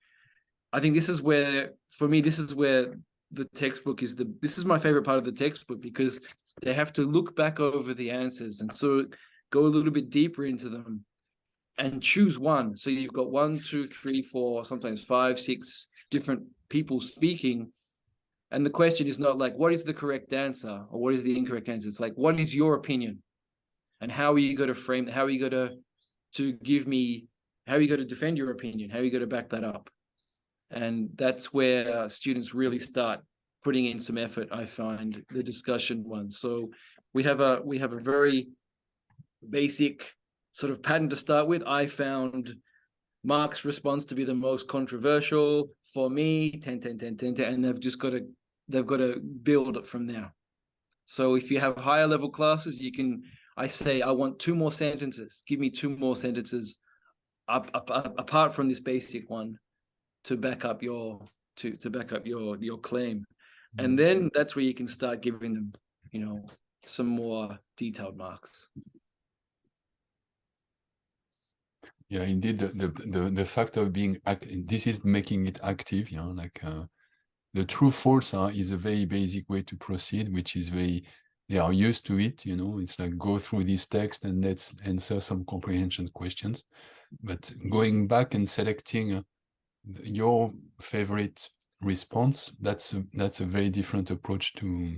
A: I think this is where, for me, this is where the textbook this is my favorite part of the textbook, because they have to look back over the answers and so go a little bit deeper into them and choose one. So you've got 1, 2, 3, 4, sometimes 5, 6 different people speaking. And the question is not like, what is the correct answer or what is the incorrect answer? It's like, what is your opinion? And how are you going to frame, how are you going to give me, how are you going to defend your opinion? How are you going to back that up? And that's where students really start putting in some effort, I find, the discussion one. So we have a very basic sort of pattern to start with. I found Mark's response to be the most controversial for me, 10, 10, 10, 10, 10, and they've got to build it from there. So if you have higher level classes, I say, I want 2 more sentences. Give me 2 more sentences apart from this basic one to back up your claim. And then that's where you can start giving them, some more detailed marks.
B: Yeah, indeed, the fact of being this is making it active, like the true false is a very basic way to proceed, which is they are used to it, it's like go through this text and let's answer some comprehension questions. But going back and selecting your favorite response, that's a very different approach to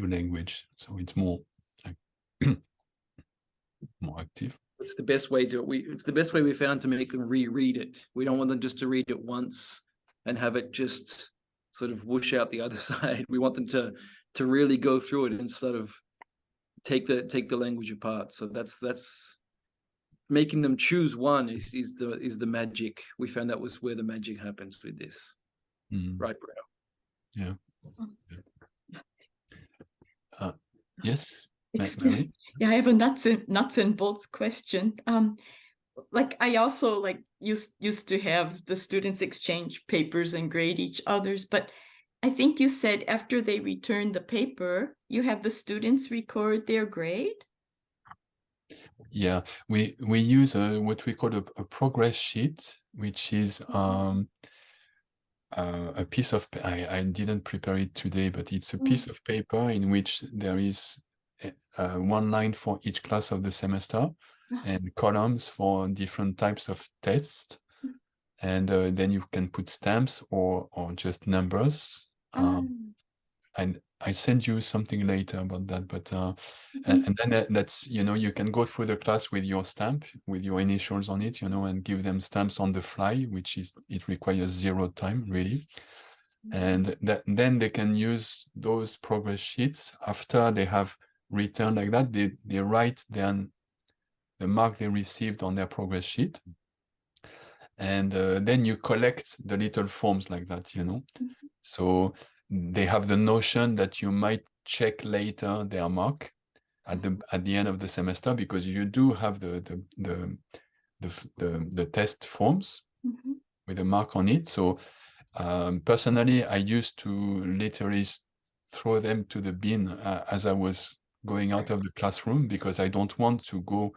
B: language. So it's more like more active.
A: It's the best way it's the best way we found to make them reread it. We don't want them just to read it once and have it just sort of whoosh out the other side. We want them to really go through it and sort of take the language apart. So that's making them choose one is the magic. We found that was where the magic happens with this. Right, Bruno?
B: Yeah. Yes.
G: Yeah, I have a nuts and bolts question. Like I also used to have the students exchange papers and grade each other's, but I think you said after they return the paper, you have the students record their grade?
B: Yeah, we use what we call a progress sheet, which is a piece of, I didn't prepare it today, but it's a piece of paper in which there is one line for each class of the semester and columns for different types of tests. And then you can put stamps or just numbers. And I send you something later about that, but and then that's, you know, you can go through the class with your stamp, with your initials on it, you know, and give them stamps on the fly, which is, it requires 0 time really. And then they can use those progress sheets after they have returned like that. They write then the mark they received on their progress sheet. And then you collect the little forms like that, you know. So they have the notion that you might check later their mark at the end of the semester, because you do have the test forms with a mark on it. So personally, I used to literally throw them to the bin as I was going out of the classroom, because I don't want to go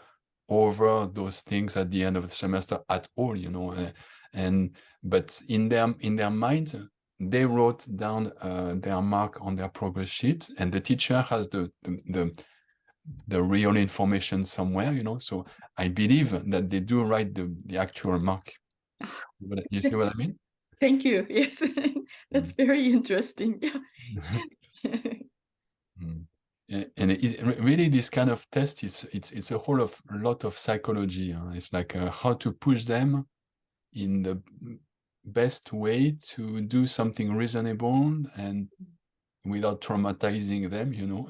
B: over those things at the end of the semester at all, you know. But in their mind, they wrote down their mark on their progress sheet, and the teacher has the real information somewhere, you know. So I believe that they do write the actual mark. You see what I mean?
G: Thank you. Yes, that's very interesting.
B: And really, this kind of test it's a lot of psychology. It's like how to push them in the best way to do something reasonable and without traumatizing them, you know.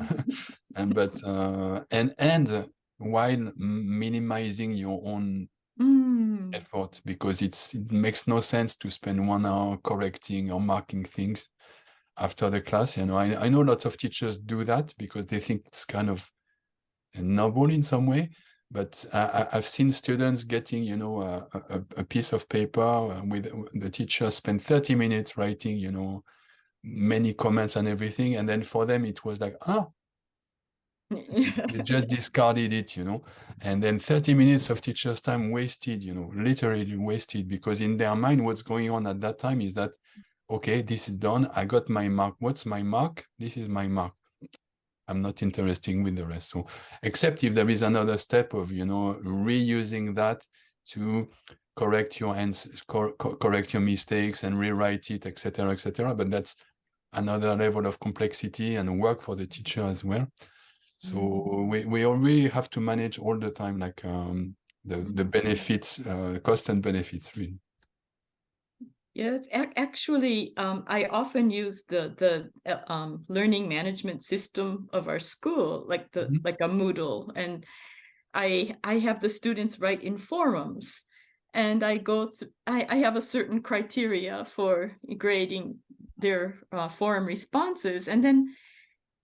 B: and while minimizing your own effort, because it makes no sense to spend 1 hour correcting or marking things after the class, you know. I know lots of teachers do that because they think it's kind of noble in some way, but I've seen students getting, you know, a piece of paper with the teacher spent 30 minutes writing, you know, many comments and everything, and then for them it was like, they just discarded it, you know. And then 30 minutes of teacher's time wasted, you know, literally wasted, because in their mind what's going on at that time is that, okay, this is done, I got my mark. What's my mark? This is my mark. I'm not interested with the rest. So except if there is another step of, you know, reusing that to correct your correct your mistakes and rewrite it, etc., etc. But that's another level of complexity and work for the teacher as well. So we already have to manage all the time, like the benefits, cost and benefits, really.
G: Yes, actually, I often use the learning management system of our school, like like a Moodle, and I have the students write in forums, and I go through. I have a certain criteria for grading their forum responses, and then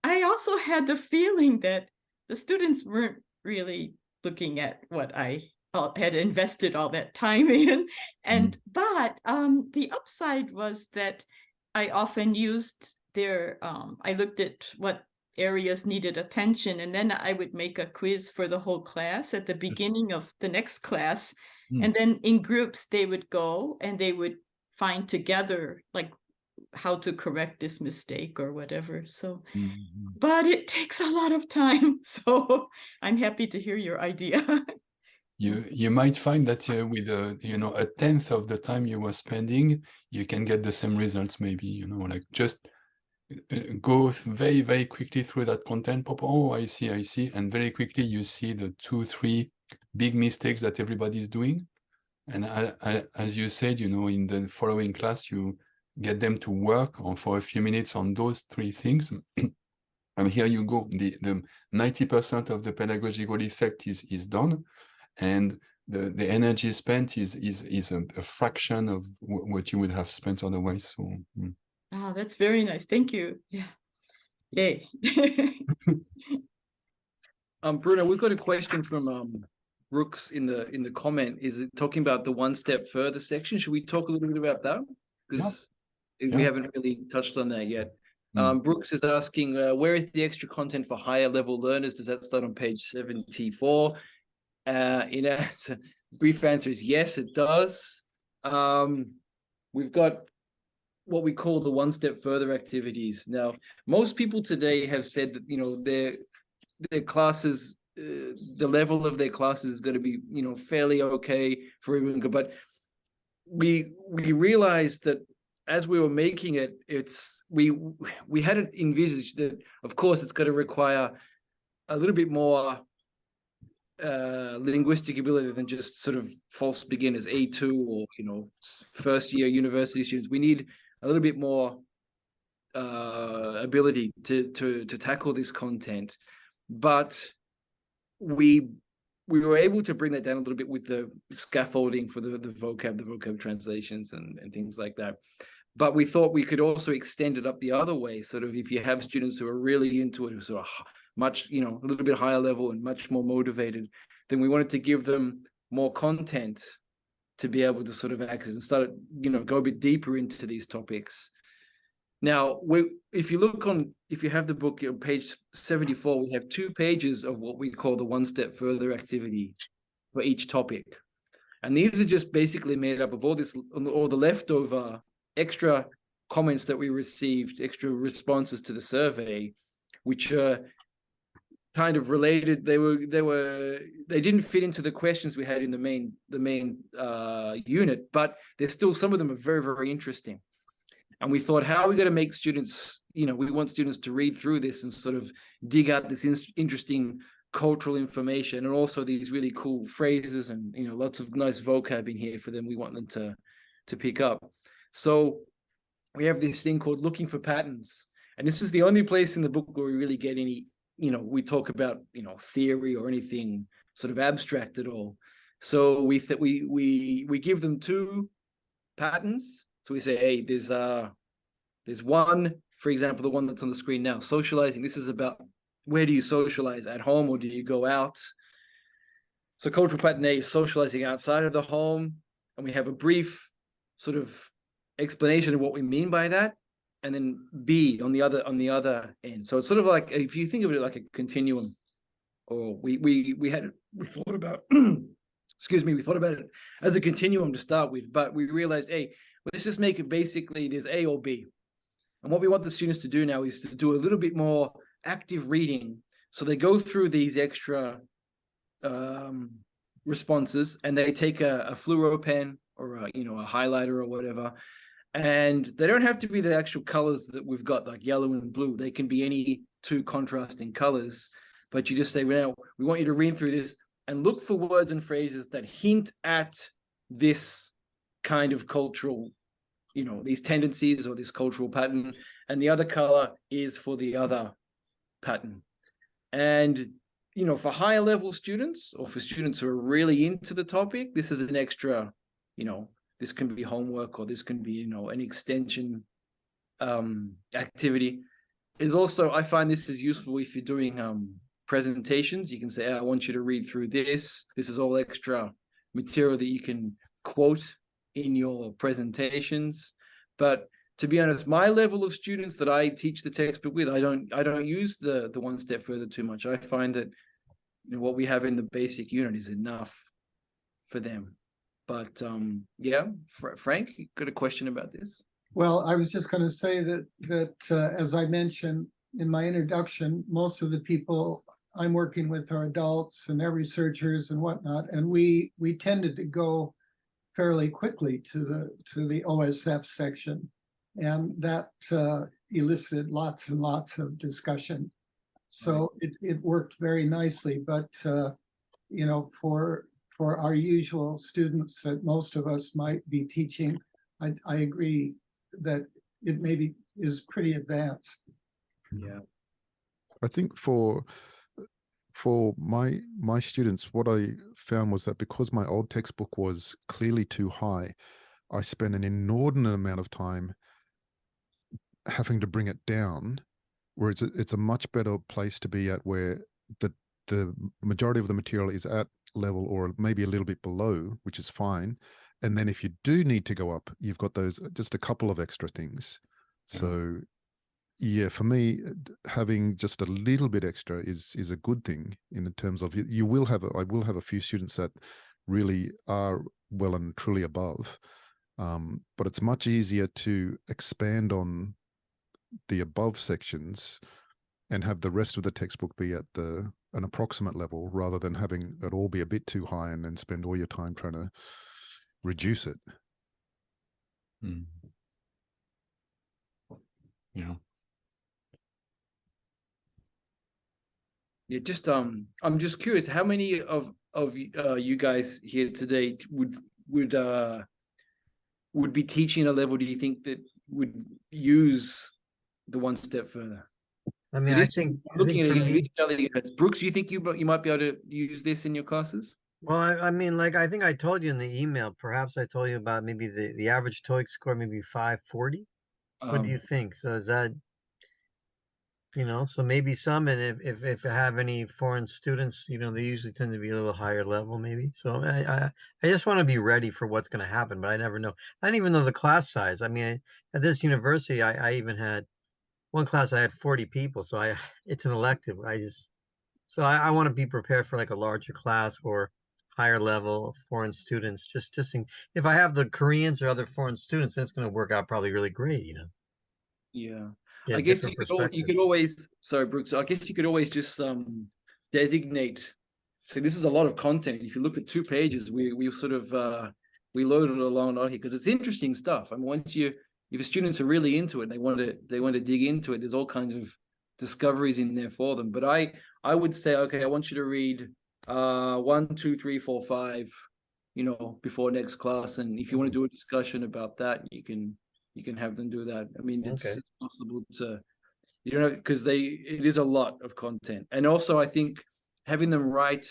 G: I also had the feeling that the students weren't really looking at what I had invested all that time in. And but the upside was that I often used their I looked at what areas needed attention, and then I would make a quiz for the whole class at the beginning of the next class. And then in groups they would go and they would find together like how to correct this mistake or whatever. So but it takes a lot of time, so I'm happy to hear your idea.
B: You might find that with you know, 1/10 of the time you were spending, you can get the same results, maybe, you know, like just go very, very quickly through that content, pop, oh, I see, and very quickly you see the 2-3 big mistakes that everybody's doing. And as you said, you know, in the following class, you get them to work on for a few minutes on those 3 things. And here you go, the 90% of the pedagogical effect is done, and the energy spent is a fraction of what you would have spent otherwise. So
G: Oh, that's very nice. Thank you. Yeah. Yay.
A: Bruno, we've got a question from Brooks in the comment. Is it talking about the one step further section? Should we talk a little bit about that? Because we haven't really touched on that yet. Brooks is asking, where is the extra content for higher level learners? Does that start on page 74? In answer, brief answer is yes, it does. We've got what we call the one step further activities. Now, most people today have said that, you know, their classes, the level of their classes is going to be, you know, fairly okay for Ibunka, but we realized that as we were making it, we hadn't envisaged that, of course, it's going to require a little bit more linguistic ability than just sort of false beginners, A2 or, you know, first year university students. We need a little bit more ability to tackle this content, but we were able to bring that down a little bit with the scaffolding for the vocab translations and things like that. But we thought we could also extend it up the other way. Sort of, if you have students who are really into it, who sort of much, you know, a little bit higher level and much more motivated, then we wanted to give them more content to be able to sort of access and start, you know, go a bit deeper into these topics. Now, if you have the book on page 74, we have 2 pages of what we call the one step further activity for each topic. And these are just basically made up of all the leftover extra comments that we received, extra responses to the survey, which are kind of related. They didn't fit into the questions we had in the main unit, but there's still, some of them are very, very interesting. And we thought, how are we going to make students, you know, we want students to read through this and sort of dig out this interesting cultural information, and also these really cool phrases and, you know, lots of nice vocab in here for them. We want them to pick up. So we have this thing called looking for patterns. And this is the only place in the book where we really get any, you know, we talk about, you know, theory or anything sort of abstract at all. So we give them 2 patterns. So we say, hey, there's one, for example, the one that's on the screen now, socializing. This is about, where do you socialize, at home or do you go out? So cultural pattern A is socializing outside of the home. And we have a brief sort of explanation of what we mean by that. And then B on the other end. So it's sort of like, if you think of it like a continuum, or we thought about excuse me, we thought about it as a continuum to start with, but we realized, hey, let's just make it basically there's A or B. And what we want the students to do now is to do a little bit more active reading. So they go through these extra responses, and they take a fluoro pen or a highlighter or whatever. And they don't have to be the actual colors that we've got, like yellow and blue. They can be any 2 contrasting colors. But you just say, well, we want you to read through this and look for words and phrases that hint at this kind of cultural, you know, these tendencies or this cultural pattern. And the other color is for the other pattern. And, you know, for higher level students, or for students who are really into the topic, this is an extra, you know, this can be homework, or this can be, you know, an extension activity. Is also, I find this is useful if you're doing presentations. You can say, I want you to read through this. This is all extra material that you can quote in your presentations. But to be honest, my level of students that I teach the textbook with, I don't use the one step further too much. I find that, you know, what we have in the basic unit is enough for them. But yeah, Frank, you got a question about this?
C: Well, I was just going to say that as I mentioned in my introduction, most of the people I'm working with are adults and they're researchers and whatnot, and we tended to go fairly quickly to the OSF section, and that elicited lots and lots of discussion. So it worked very nicely. But you know, for our usual students that most of us might be teaching, I agree that it maybe is pretty advanced.
A: Yeah,
E: I think for my students, what I found was that because my old textbook was clearly too high, I spent an inordinate amount of time having to bring it down, where it's a much better place to be at, where the majority of the material is at level or maybe a little bit below, which is fine. And then if you do need to go up, you've got those just a couple of extra things. So yeah, for me, having just a little bit extra is a good thing in the terms of I will have a few students that really are well and truly above, but it's much easier to expand on the above sections and have the rest of the textbook be at an approximate level rather than having it all be a bit too high and then spend all your time trying to reduce it.
B: Mm. Yeah.
A: Yeah, just I'm just curious, how many of you guys here today would be teaching a level, do you think, that would use the one step further?
H: I mean, I think
A: Looking at
H: for me,
A: it, Brooks, you think you might be able to use this in your classes?
H: well, I mean, like I think I told you in the email, perhaps I told you about maybe the average TOEIC score, maybe 540. What do you think? So is that, so maybe some, and if I have any foreign students, they usually tend to be a little higher level, maybe. So I just want to be ready for what's going to happen, but I never know. I don't even know the class size. I mean, at this university, I even had one class, I had 40 people, so it's an elective. So I want to be prepared for like a larger class or higher level of foreign students. If I have the Koreans or other foreign students, that's going to work out probably really great,
A: Yeah.
H: Yeah,
A: I guess
H: different
A: you could
H: perspectives.
A: always, sorry, Brooks, I guess you could always just designate. So this is a lot of content. If you look at 2 pages, we sort of we loaded it along on here because it's interesting stuff. I mean, if the students are really into it, they want to dig into it, there's all kinds of discoveries in there for them. But I would say, okay, I want you to read 1, 2, 3, 4, 5, before next class. And if you want to do a discussion about that, you can have them do that. I mean, it's possible to, because it is a lot of content. And also I think having them write,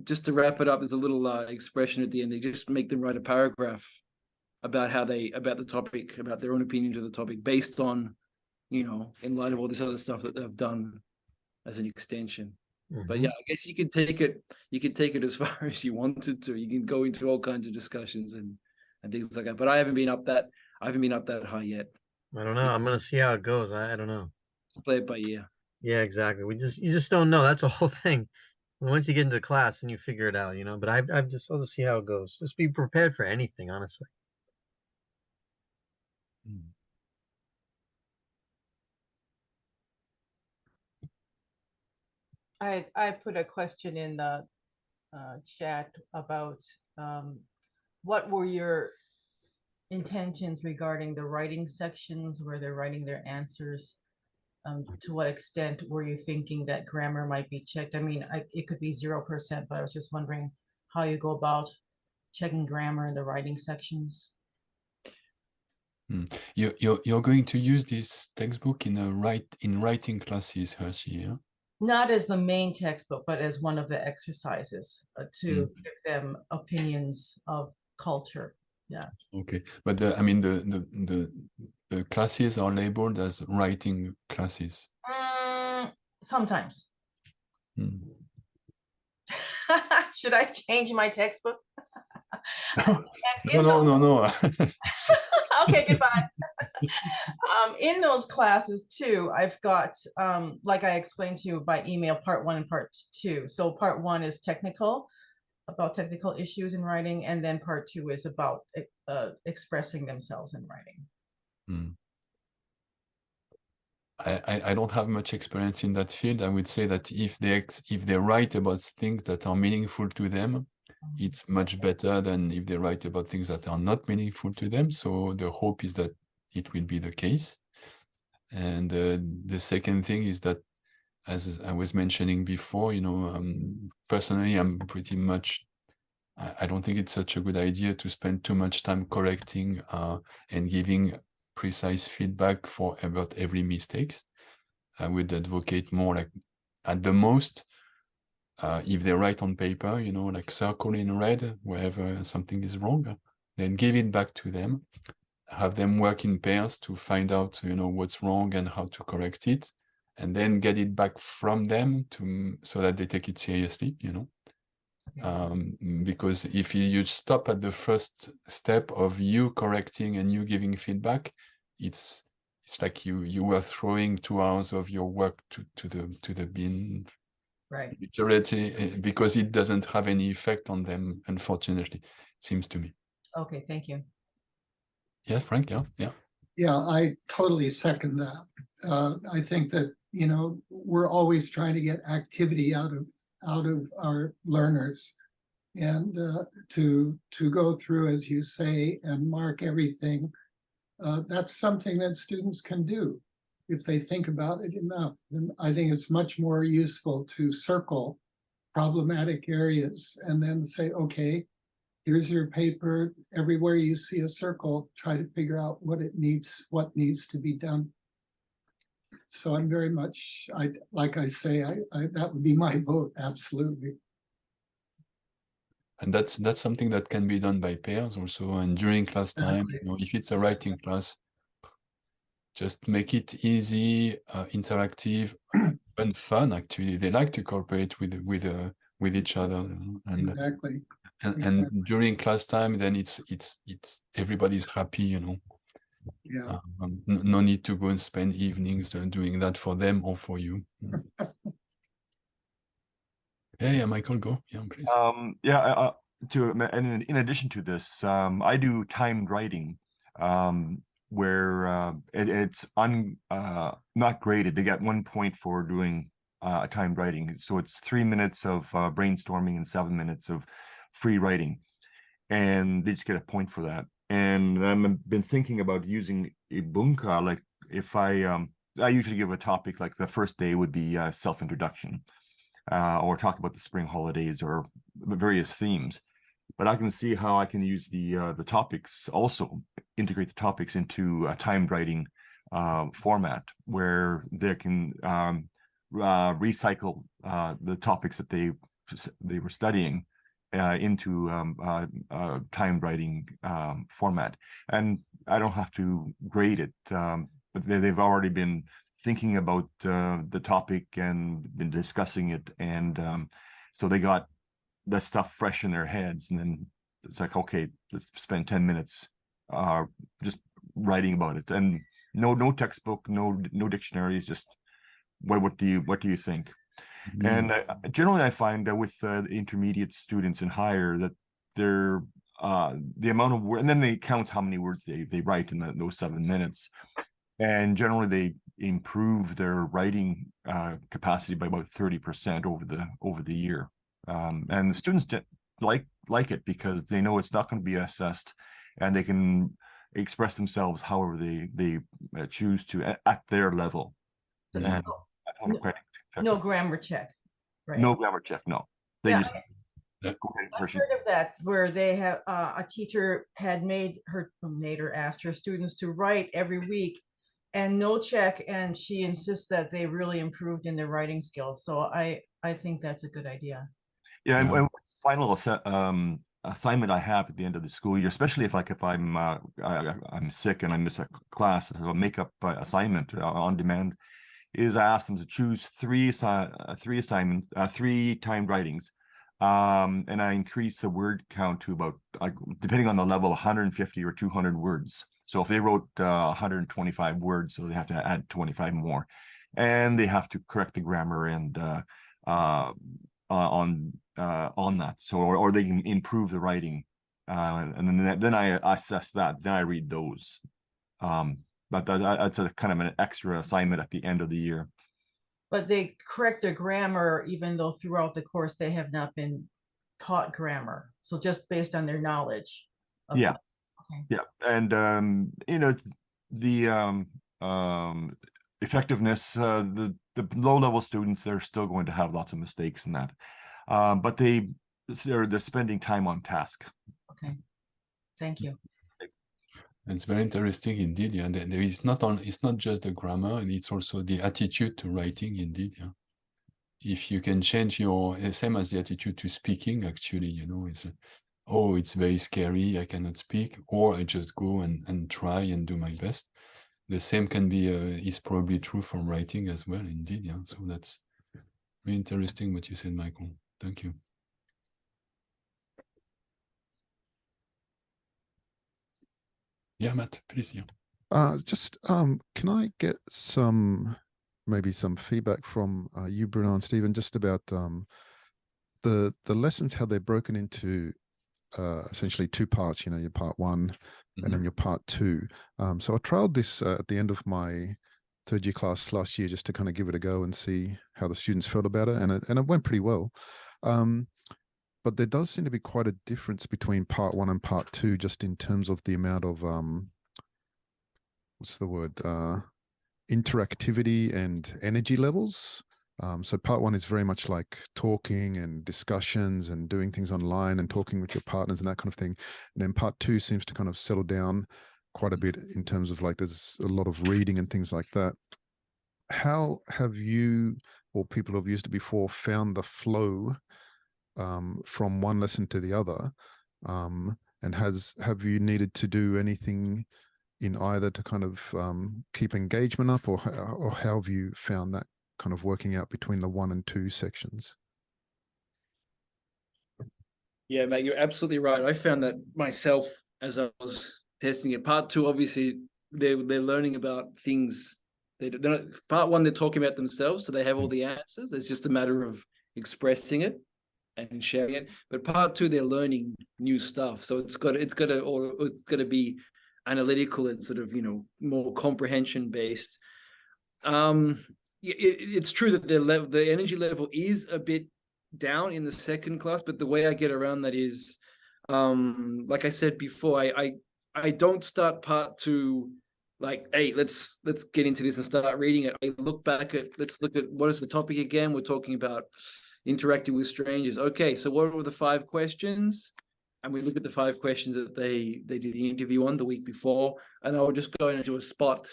A: just to wrap it up, there's a little expression at the end. They just make them write a paragraph about about the topic, about their own opinion to the topic, based on, in light of all this other stuff that they've done as an extension. But yeah, I guess you could take it as far as you wanted to. You can go into all kinds of discussions and things like that. But I haven't been up that high yet.
H: I don't know. I'm gonna see how it goes. I don't know.
A: Play it by ear.
H: Yeah, exactly. You just don't know. That's the whole thing. Once you get into class and you figure it out, But I'll just see how it goes. Just be prepared for anything, honestly.
I: I put a question in the chat about what were your intentions regarding the writing sections where they're writing their answers. To what extent were you thinking that grammar might be checked? I mean, it could be 0%, but I was just wondering how you go about checking grammar in the writing sections.
B: You're going to use this textbook in writing classes, Hershey, yeah?
I: Not as the main textbook, but as one of the exercises to give them opinions of culture. Yeah.
B: Okay, but I mean the classes are labeled as writing classes.
I: Sometimes. Should I change my textbook?
B: No.
I: Okay, goodbye. In those classes too, I've got, like I explained to you by email, part 1 and part 2. So part 1 is about technical issues in writing, and then part 2 is about expressing themselves in writing.
B: I don't have much experience in that field. I would say that if they write about things that are meaningful to them, it's much better than if they write about things that are not meaningful to them. So the hope is that it will be the case. And the second thing is that, as I was mentioning before, personally, I'm pretty much, I don't think it's such a good idea to spend too much time correcting and giving precise feedback about every mistakes. I would advocate more like, at the most, if they write on paper, like circle in red wherever something is wrong, then give it back to them, have them work in pairs to find out, what's wrong and how to correct it, and then get it back from them so that they take it seriously, because if you stop at the first step of you correcting and you giving feedback, it's it's like you were throwing 2 hours of your work to the bin.
I: Right.
B: Literally, because it doesn't have any effect on them, unfortunately, it seems to me.
I: Okay, thank you.
B: Yeah, Frank, yeah.
C: Yeah, I totally second that. I think that, you know, we're always trying to get activity out of our learners. And to go through, as you say, and mark everything, that's something that students can do if they think about it enough. And I think it's much more useful to circle problematic areas and then say, okay, here's your paper. Everywhere you see a circle, try to figure out what needs to be done. So I'm very much, like I say, that would be my vote, absolutely.
B: And that's something that can be done by pairs also. And during class time,
C: Exactly.
B: you know, if it's a writing class, just make it easy, interactive, and fun. Actually, they like to cooperate with each other, and
C: Exactly.
B: and during class time, then it's everybody's happy, you know.
C: Yeah.
B: No need to go and spend evenings doing that for them or for you. Yeah, Michael, go. Yeah, please.
D: And in addition to this, I do timed writing, where it's not graded. They get 1 point for doing timed writing. So it's 3 minutes of brainstorming and 7 minutes of free writing, and they just get a point for that. And I've been thinking about using Ibunka. Like if I usually give a topic, like the first day would be self-introduction, or talk about the spring holidays or various themes. But I can see how I can use the topics, also integrate the topics into a timed writing format where they can recycle the topics that they were studying into timed writing format. And I don't have to grade it, but they've already been thinking about the topic and been discussing it, and so they got that stuff fresh in their heads, and then it's like, okay, let's spend 10 minutes just writing about it, and no textbook, no dictionaries, just what do you think? And generally I find that with intermediate students and higher, that they're the amount of words, and then they count how many words they write in those 7 minutes, and generally they improve their writing capacity by about 30% over the year. And the students like it because they know it's not going to be assessed, and they can express themselves however they choose to at their level.
I: So
D: And I found it quite effective.
I: no grammar check, right?
D: No grammar check, no. They just go ahead and
I: I've heard of that, where they have a teacher had made or asked her students to write every week and no check, and she insists that they really improved in their writing skills. So I think that's a good idea.
D: Yeah, and final assignment I have at the end of the school year, especially if I'm sick and I miss a class, a makeup assignment on demand, is I ask them to choose three timed writings, and I increase the word count to about, like, depending on the level, 150 or 200 words. So if they wrote 125 words, so they have to add 25 more, and they have to correct the grammar and on that. So or they can improve the writing, and then I assess that. Then I read those. But that's a kind of an extra assignment at the end of the year.
I: But they correct their grammar even though throughout the course they have not been taught grammar. So just based on their knowledge.
D: Yeah.
I: Okay.
D: Yeah. And you know, the effectiveness, the low level students, they're still going to have lots of mistakes in that. But they're spending time on task.
I: Okay. Thank you.
B: It's very interesting indeed. Yeah, there is it's not just the grammar, and it's also the attitude to writing. Indeed, yeah. If you can change your same as the attitude to speaking, actually, you know, it's very scary, I cannot speak, or I just go and try and do my best. The same can be is probably true for writing as well. Indeed, yeah. So that's very interesting what you said, Michael. Thank you. Yeah, Matt, please. Yeah.
E: Can I get maybe some feedback from you, Bruno and Stephen, just about the lessons, how they're broken into essentially two parts, your part one and then your part two. So I trialed this at the end of my third year class last year, just to kind of give it a go and see how the students felt about it. And it went pretty well. But there does seem to be quite a difference between part one and part two, just in terms of the amount of, what's the word? Interactivity and energy levels. So part one is very much like talking and discussions and doing things online and talking with your partners and that kind of thing. And then part two seems to kind of settle down quite a bit in terms of like there's a lot of reading and things like that. How have you or people who've used it before found the flow from one lesson to the other? And have you needed to do anything in either to kind of keep engagement up, or how have you found that kind of working out between the 1 and 2 sections?
A: Yeah, mate, you're absolutely right. I found that myself as I was testing it. Part two, obviously, they're learning about things. Part one, they're talking about themselves, so they have all the answers. It's just a matter of expressing it and sharing it. But part two, they're learning new stuff. So it's got to be analytical and sort of more comprehension based. It's true that the energy level is a bit down in the second class, but the way I get around that is, like I said before, I don't start part two like, hey, let's get into this and start reading it. I look back at, let's look at what is the topic again. We're talking about interacting with strangers. Okay, so what were the 5 questions? And we look at the 5 questions that they did the interview on the week before, and I would just go into a spot.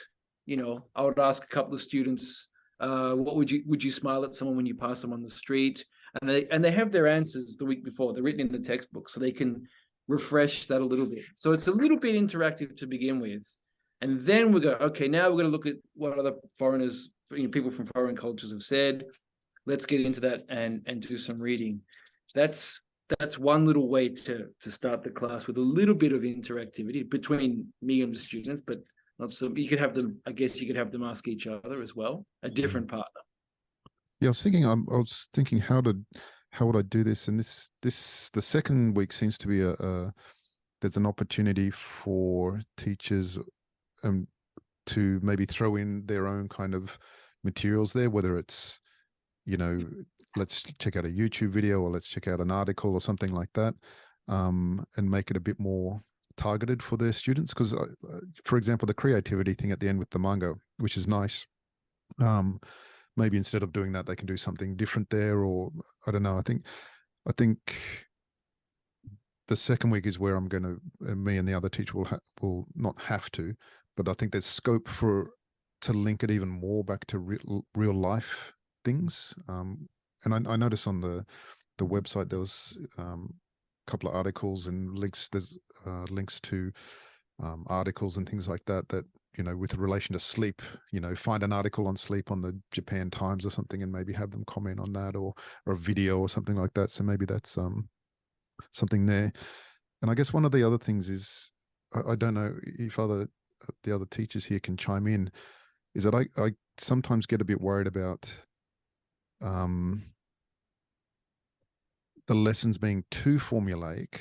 A: I would ask a couple of students, what would you smile at someone when you pass them on the street? And they have their answers the week before. They're written in the textbook, so they can refresh that a little bit. So it's a little bit interactive to begin with. And then we go, okay, now we're going to look at what other foreigners, people from foreign cultures have said. Let's get into that and do some reading. That's one little way to start the class, with a little bit of interactivity between me and the students, but not so. You could have them, I guess you could have them ask each other as well, a different partner.
E: Yeah, I was thinking how would I do this? And the second week seems to be there's an opportunity for teachers to maybe throw in their own kind of materials there, whether it's, let's check out a YouTube video, or let's check out an article or something like that, and make it a bit more targeted for their students. Because, for example, the creativity thing at the end with the manga, which is nice, maybe instead of doing that, they can do something different there, or I don't know. I think the second week is where I'm going to, me and the other teacher will not have to, but I think there's scope to link it even more back to real life things. And I noticed on the website there was a couple of articles and links. There's links to articles and things like that with relation to sleep. Find an article on sleep on the Japan Times or something, and maybe have them comment on that, or a video or something like that. So maybe that's something there. And I guess one of the other things is, I don't know if the other teachers here can chime in, is that I sometimes get a bit worried about the lessons being too formulaic,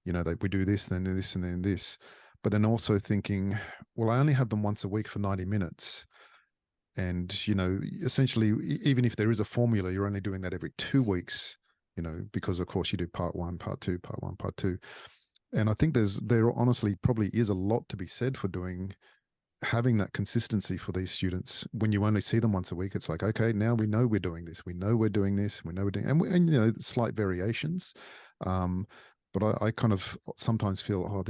E: that we do this, then this, and then this, but then also thinking, well, I only have them once a week for 90 minutes. And, essentially, even if there is a formula, you're only doing that every 2 weeks, because of course you do part 1, part 2, part 1, part 2. And I think there honestly probably is a lot to be said for having that consistency for these students. When you only see them once a week, it's like, okay, now we know we're doing this, we know we're doing this, we know we're doing, and slight variations. But I kind of sometimes feel,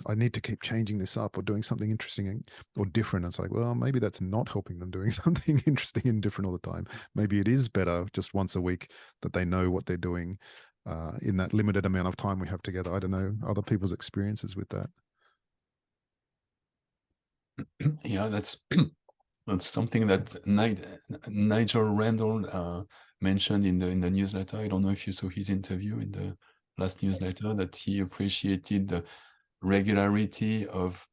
E: I need to keep changing this up or doing something interesting or different. It's like, well, maybe that's not helping them doing something interesting and different all the time. Maybe it is better just once a week that they know what they're doing in that limited amount of time we have together. I don't know other people's experiences with that.
B: Yeah, that's something that Nigel Randall mentioned in the newsletter. I don't know if you saw his interview in the last newsletter, that he appreciated the regularity of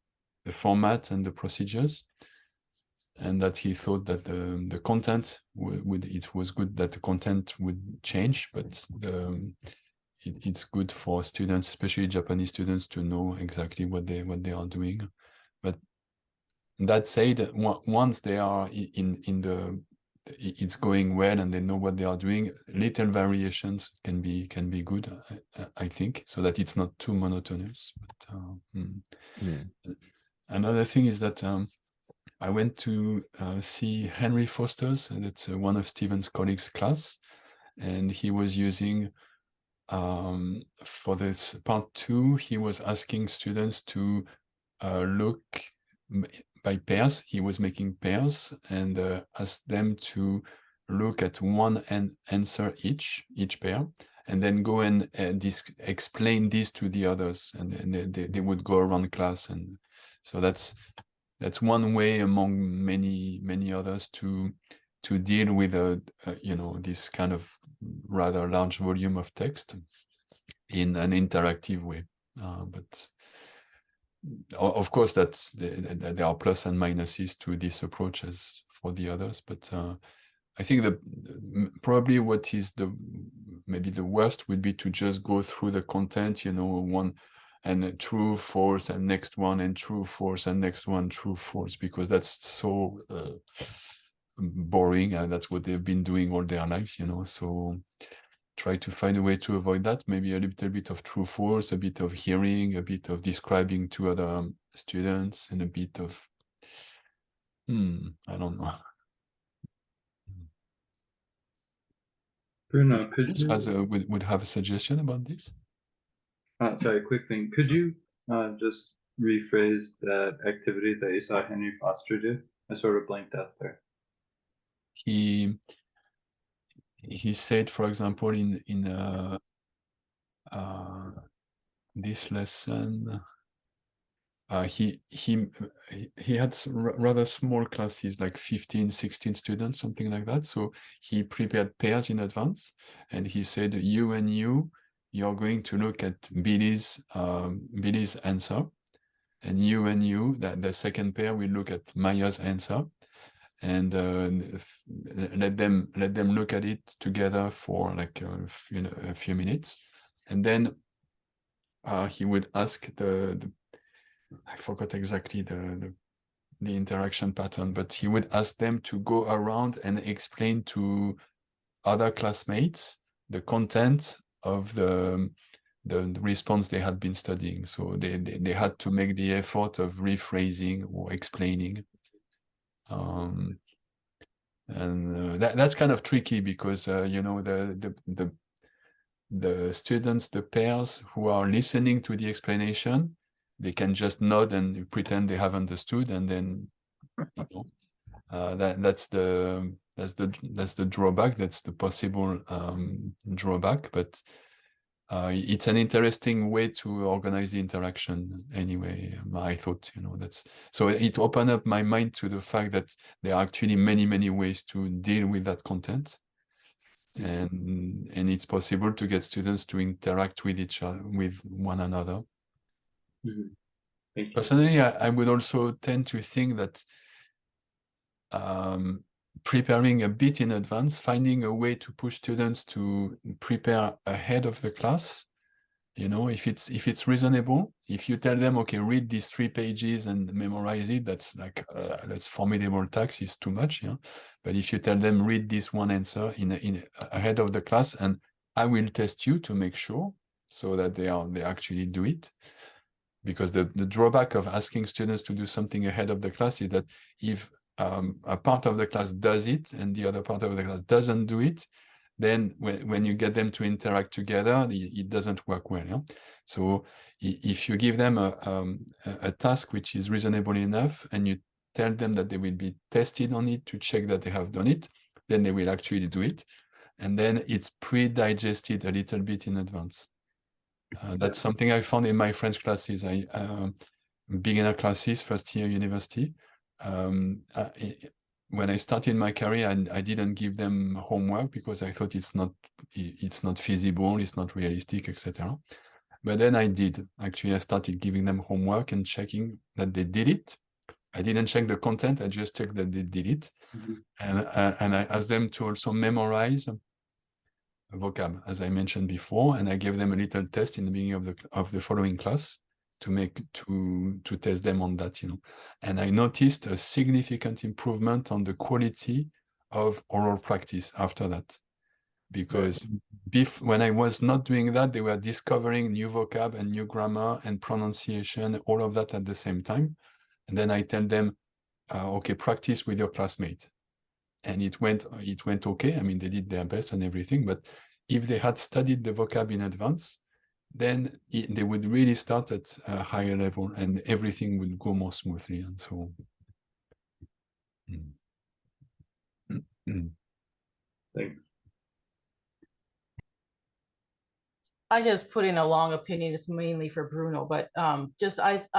B: format and the procedures, and that he thought that the content would it was good that the content would change, but it's good for students, especially Japanese students, to know exactly what they are doing. But that said, once they are in the it's going well and they know what they are doing, little variations can be good, I think, so that it's not too monotonous. But
E: Yeah.
B: another thing is that I went to see Henry Foster's, and it's one of Stephen's colleagues' class, and he was using for this part 2, he was asking students to look by pairs. He was making pairs and asked them to look at one answer each pair, and then go and explain this to the others, and they would go around class. And so that's one way among many others to deal with this kind of rather large volume of text in an interactive way. But of course, there are plus and minuses to this approach as for the others. But I think probably what is maybe the worst would be to just go through the content, one and true, false, and next one, and true, false, and next one, true, false, because that's so boring, and that's what they've been doing all their lives, so try to find a way to avoid that. Maybe a little bit of true, false, a bit of hearing, a bit of describing to other students, and a bit of I don't know.
F: Bruno, could you
B: would have a suggestion about this?
F: Sorry, quick thing. Could you just rephrase that activity that you saw Henry Foster do? I sort of blanked out there.
B: He said, for example, in this lesson, he had rather small classes, like 15, 16 students, something like that. So he prepared pairs in advance, and he said, you and you're going to look at Billy's answer, and you and you, that the second pair will look at Maya's answer, and let them look at it together for like a few minutes, and then he would ask I forgot exactly the interaction pattern, but he would ask them to go around and explain to other classmates the content of the response they had been studying. So they had to make the effort of rephrasing or explaining. And that's kind of tricky because the students, the pairs who are listening to the explanation, they can just nod and pretend they have understood, and then that's the drawback. That's the possible drawback. But it's an interesting way to organize the interaction. Anyway, I thought that's so. It opened up my mind to the fact that there are actually many ways to deal with that content, and it's possible to get students to interact with each other, with one another.
F: Mm-hmm.
B: Personally, I would also tend to think that preparing a bit in advance, finding a way to push students to prepare ahead of the class, if it's reasonable. If you tell them, okay, read these 3 pages and memorize it, that's like that's formidable task, is too much. But if you tell them, read this one answer in ahead of the class, and I will test you to make sure, so that they actually do it. Because the drawback of asking students to do something ahead of the class is that if a part of the class does it and the other part of the class doesn't do it, then when you get them to interact together, it doesn't work well. So if you give them a task which is reasonable enough, and you tell them that they will be tested on it to check that they have done it, then they will actually do it. And then it's pre-digested a little bit in advance. That's something I found in my French classes. Beginner classes, first year university. When I started my career, I didn't give them homework because I thought it's not feasible, it's not realistic, etc. But then I did. Actually, I started giving them homework and checking that they did it. I didn't check the content, I just checked that they did it. And I asked them to also memorize vocab, as I mentioned before, and I gave them a little test in the beginning of the following class to test them on that, you know. And I noticed a significant improvement on the quality of oral practice after that. Because when I was not doing that, they were discovering new vocab and new grammar and pronunciation, all of that at the same time. And then I tell them, okay, practice with your classmate. And it went okay. I mean, they did their best and everything, but if they had studied the vocab in advance, then they would really start at a higher level and everything would go more smoothly. And so.
F: Thanks.
I: I just put in a long opinion. It's mainly for Bruno, but I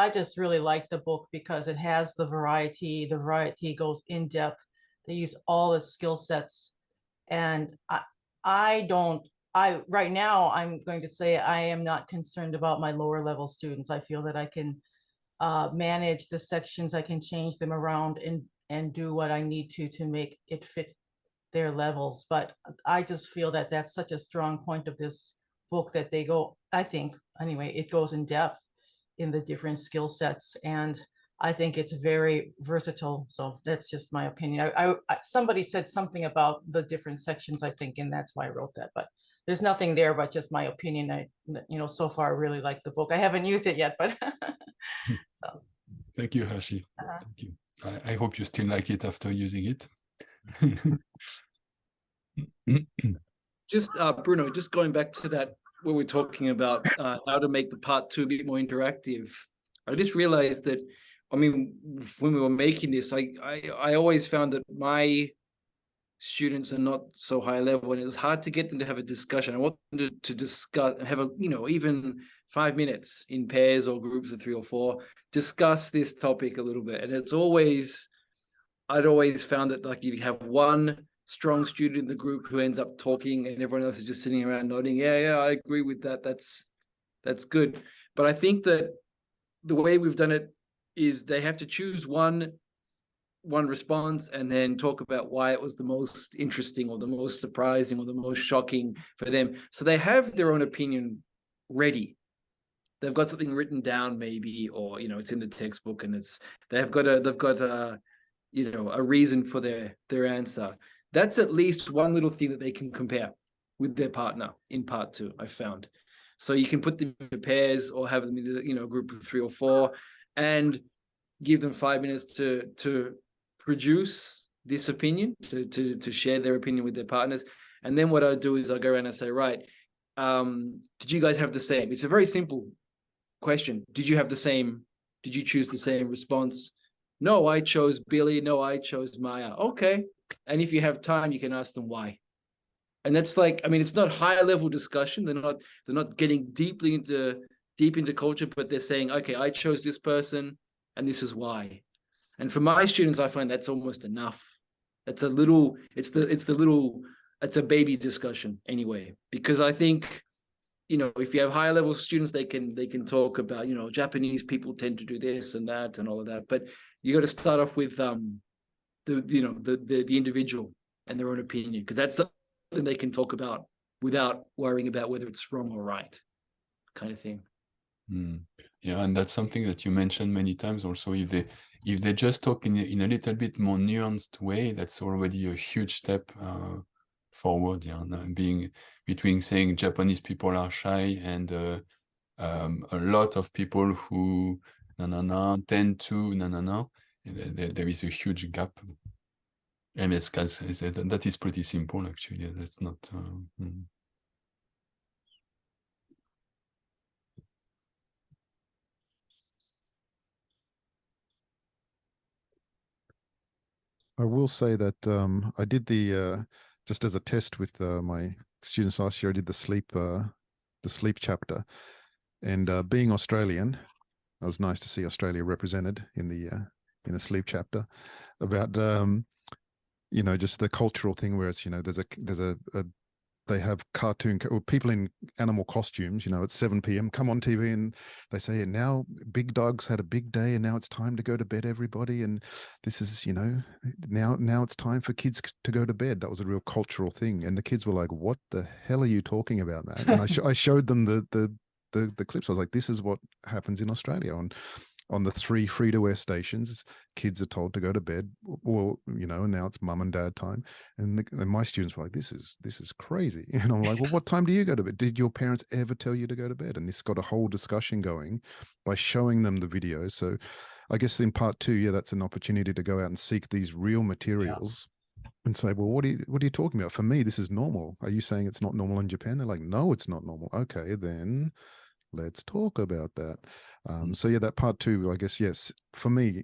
I: just really like the book because it has the variety. The variety goes in depth. They use all the skill sets, and right now I'm going to say I am not concerned about my lower level students. I feel that I can manage the sections. I can change them around and do what I need to make it fit their levels. But I just feel that that's such a strong point of this book that they go, I think anyway, it goes in depth in the different skill sets, and I think it's very versatile. So that's just my opinion. Somebody said something about the different sections, I think, and that's why I wrote that, but there's nothing there but just my opinion. So far I really like the book. I haven't used it yet, but so.
B: Thank you, Hashi. Thank you. I hope you still like it after using it.
A: Just Bruno, just going back to that where we're talking about how to make the part 2 a bit more interactive. I just realized that, I mean, when we were making this, I always found that my students are not so high level, and it was hard to get them to have a discussion. I want them to discuss, have a, even 5 minutes in pairs or groups of 3 or 4, discuss this topic a little bit. And I'd always found that like you'd have one strong student in the group who ends up talking and everyone else is just sitting around nodding. Yeah, I agree with that. That's good. But I think that the way we've done it is they have to choose one response and then talk about why it was the most interesting or the most surprising or the most shocking for them. So they have their own opinion ready. They've got something written down maybe, or, it's in the textbook, and they've got a reason for their answer. That's at least one little thing that they can compare with their partner in part 2, I found. So you can put them in pairs or have them in a group of 3 or 4 and give them 5 minutes to produce this opinion, to share their opinion with their partners. And then what I'll do is I'll go around and say, right, did you guys have the same? It's a very simple question. Did you choose the same response? No, I chose Billy. No, I chose Maya. Okay. And if you have time, you can ask them why. And that's it's not higher level discussion. They're not getting deep into culture, but they're saying, okay, I chose this person and this is why. And for my students, I find that's almost enough. It's a baby discussion anyway, because I think, if you have higher level students, they can talk about, Japanese people tend to do this and that and all of that. But you got to start off with the individual and their own opinion, because that's something they can talk about without worrying about whether it's wrong or right, kind of thing.
B: Yeah, and that's something that you mentioned many times also. If they just talk in a little bit more nuanced way, that's already a huge step forward. Yeah, between saying Japanese people are shy and a lot of people who tend to there is a huge gap. And that is pretty simple, actually. That's not.
E: I will say that I did just as a test with my students last year. I did the sleep chapter, and being Australian, it was nice to see Australia represented in the sleep chapter. About just the cultural thing where it's there's a they have or people in animal costumes, you know, at 7 p.m. come on TV and they say, and now Big Dog's had a big day and now it's time to go to bed, everybody. And this is, you know, now it's time for kids to go to bed. That was a real cultural thing. And the kids were like, what the hell are you talking about, man? And I showed them the clips. I was like, this is what happens in Australia. On the 3 free-to-air stations, kids are told to go to bed, or you know, and now it's mum and dad time. And my students were like, "This is crazy." And I'm like, "Well, what time do you go to bed? Did your parents ever tell you to go to bed?" And this got a whole discussion going by showing them the videos. So, I guess in part 2, yeah, that's an opportunity to go out and seek these real materials. And say, well, what are you talking about? For me, this is normal. Are you saying it's not normal in Japan? They're like, no, it's not normal. Okay, then let's talk about that. So yeah, that part 2, I guess, yes, for me,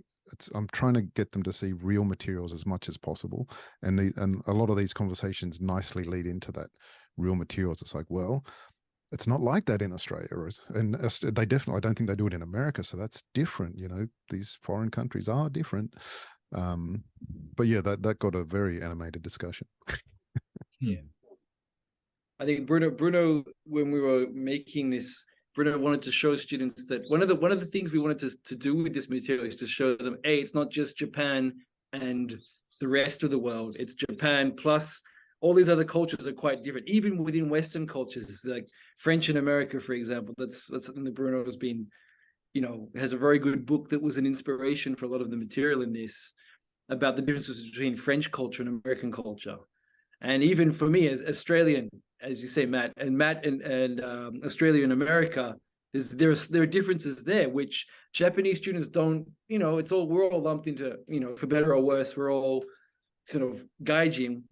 E: I'm trying to get them to see real materials as much as possible. And a lot of these conversations nicely lead into that real materials. It's like, well, it's not like that in Australia. And they definitely, I don't think they do it in America. So that's different. You know, these foreign countries are different. But yeah, that got a very animated discussion.
A: Yeah. I think Bruno, when we were making this, Bruno wanted to show students that one of the things we wanted to do with this material is to show them, it's not just Japan and the rest of the world. It's Japan plus all these other cultures are quite different, even within Western cultures, like French in America, for example. That's something that Bruno has been, you know, has a very good book that was an inspiration for a lot of the material in this, about the differences between French culture and American culture. And even for me as Australian, as you say, Matt and Australia and America, there are differences there, which Japanese students don't, you know, we're all lumped into, you know, for better or worse, we're all sort of gaijin.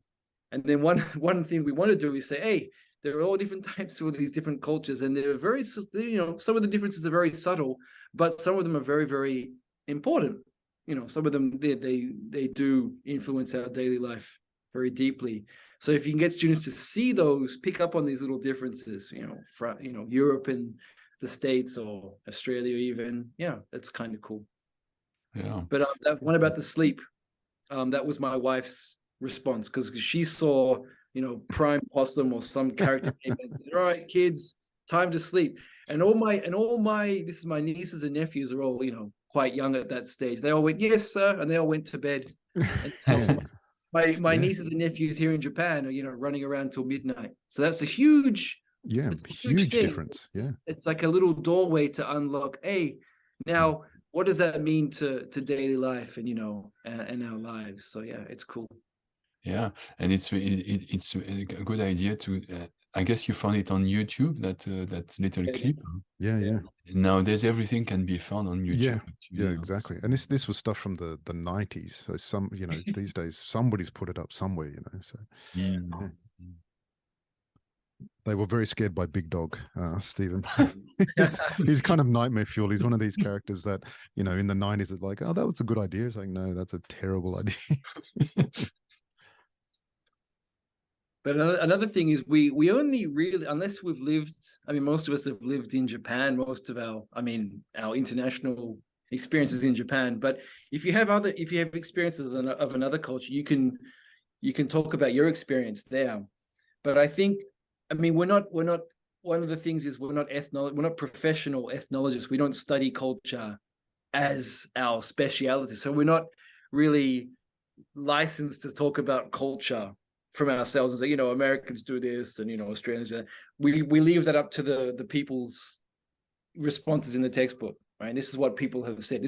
A: And then one thing we want to do is say, hey, there are all different types of these different cultures, and they're very, you know, some of the differences are very subtle, but some of them are very, very important. You know, some of them they do influence our daily life very deeply. So if you can get students to see those, pick up on these little differences, you know, from, you know, Europe and the States or Australia even, yeah, that's kind of cool.
B: Yeah.
A: But that one about the sleep, that was my wife's response, because she saw, you know, Prime Possum or some character came in and said, all right, kids, time to sleep. And all my this is my nieces and nephews are all, you know, quite young at that stage. They all went, yes, sir, and they all went to bed. And my nieces and nephews here in Japan are, you know, running around till midnight. So that's a huge
E: huge difference.
A: It's like a little doorway to unlock, hey, now what does that mean to daily life and, you know, and our lives? So yeah, it's cool.
B: Yeah, and it's a good idea to. I guess you found it on YouTube, that little clip.
E: Yeah.
B: Nowadays, everything can be found on YouTube.
E: Yeah, exactly. And this was stuff from the 90s. So some, you know, these days somebody's put it up somewhere, you know. So yeah. They were very scared by Big Dog, Stephen. he's kind of nightmare fuel. He's one of these characters that, you know, in the 90s, it's like, oh, that was a good idea. It's like, no, that's a terrible idea.
A: But another thing is we only really, unless we've lived, I mean, most of us have lived in Japan, most of our international experiences in Japan. But if you have experiences of another culture, you can talk about your experience there. But I think, I mean, we're not, one of the things is we're not professional ethnologists. We don't study culture as our speciality. So we're not really licensed to talk about culture from ourselves and say, you know, Americans do this and, you know, Australians do that. We leave that up to the people's responses in the textbook, right? This is what people have said.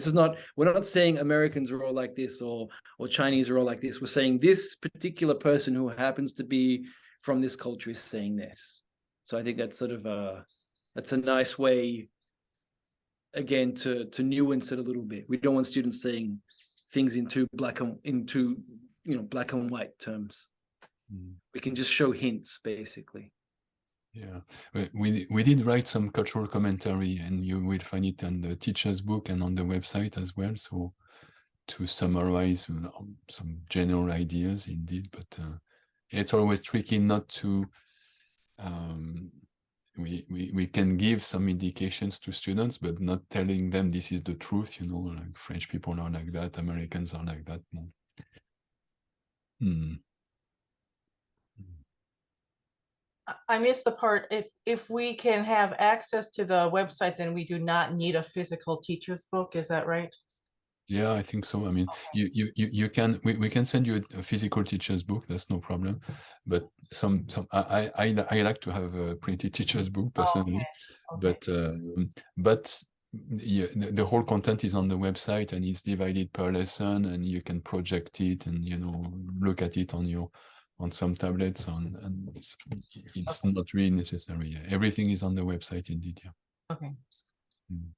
A: We're not saying Americans are all like this or Chinese are all like this. We're saying this particular person who happens to be from this culture is saying this. So I think that's sort of that's a nice way, again, to nuance it a little bit. We don't want students saying things into black and white terms. We can just show hints, basically.
B: Yeah, we did write some cultural commentary, and you will find it on the teacher's book and on the website as well. So to summarize some general ideas, indeed, but it's always tricky not to. We can give some indications to students, but not telling them this is the truth. You know, like French people are like that, Americans are like that. No.
I: I missed the part. If we can have access to the website, then we do not need a physical teacher's book. Is that right?
B: Yeah, I think so. I mean, you can we can send you a physical teacher's book. That's no problem. But I like to have a printed teacher's book personally.
I: Okay.
B: But yeah, the whole content is on the website and it's divided per lesson, and you can project it and look at it on some tablets and it's not really necessary. Yeah. Everything is on the website indeed. Yeah.
I: Okay.
B: Mm.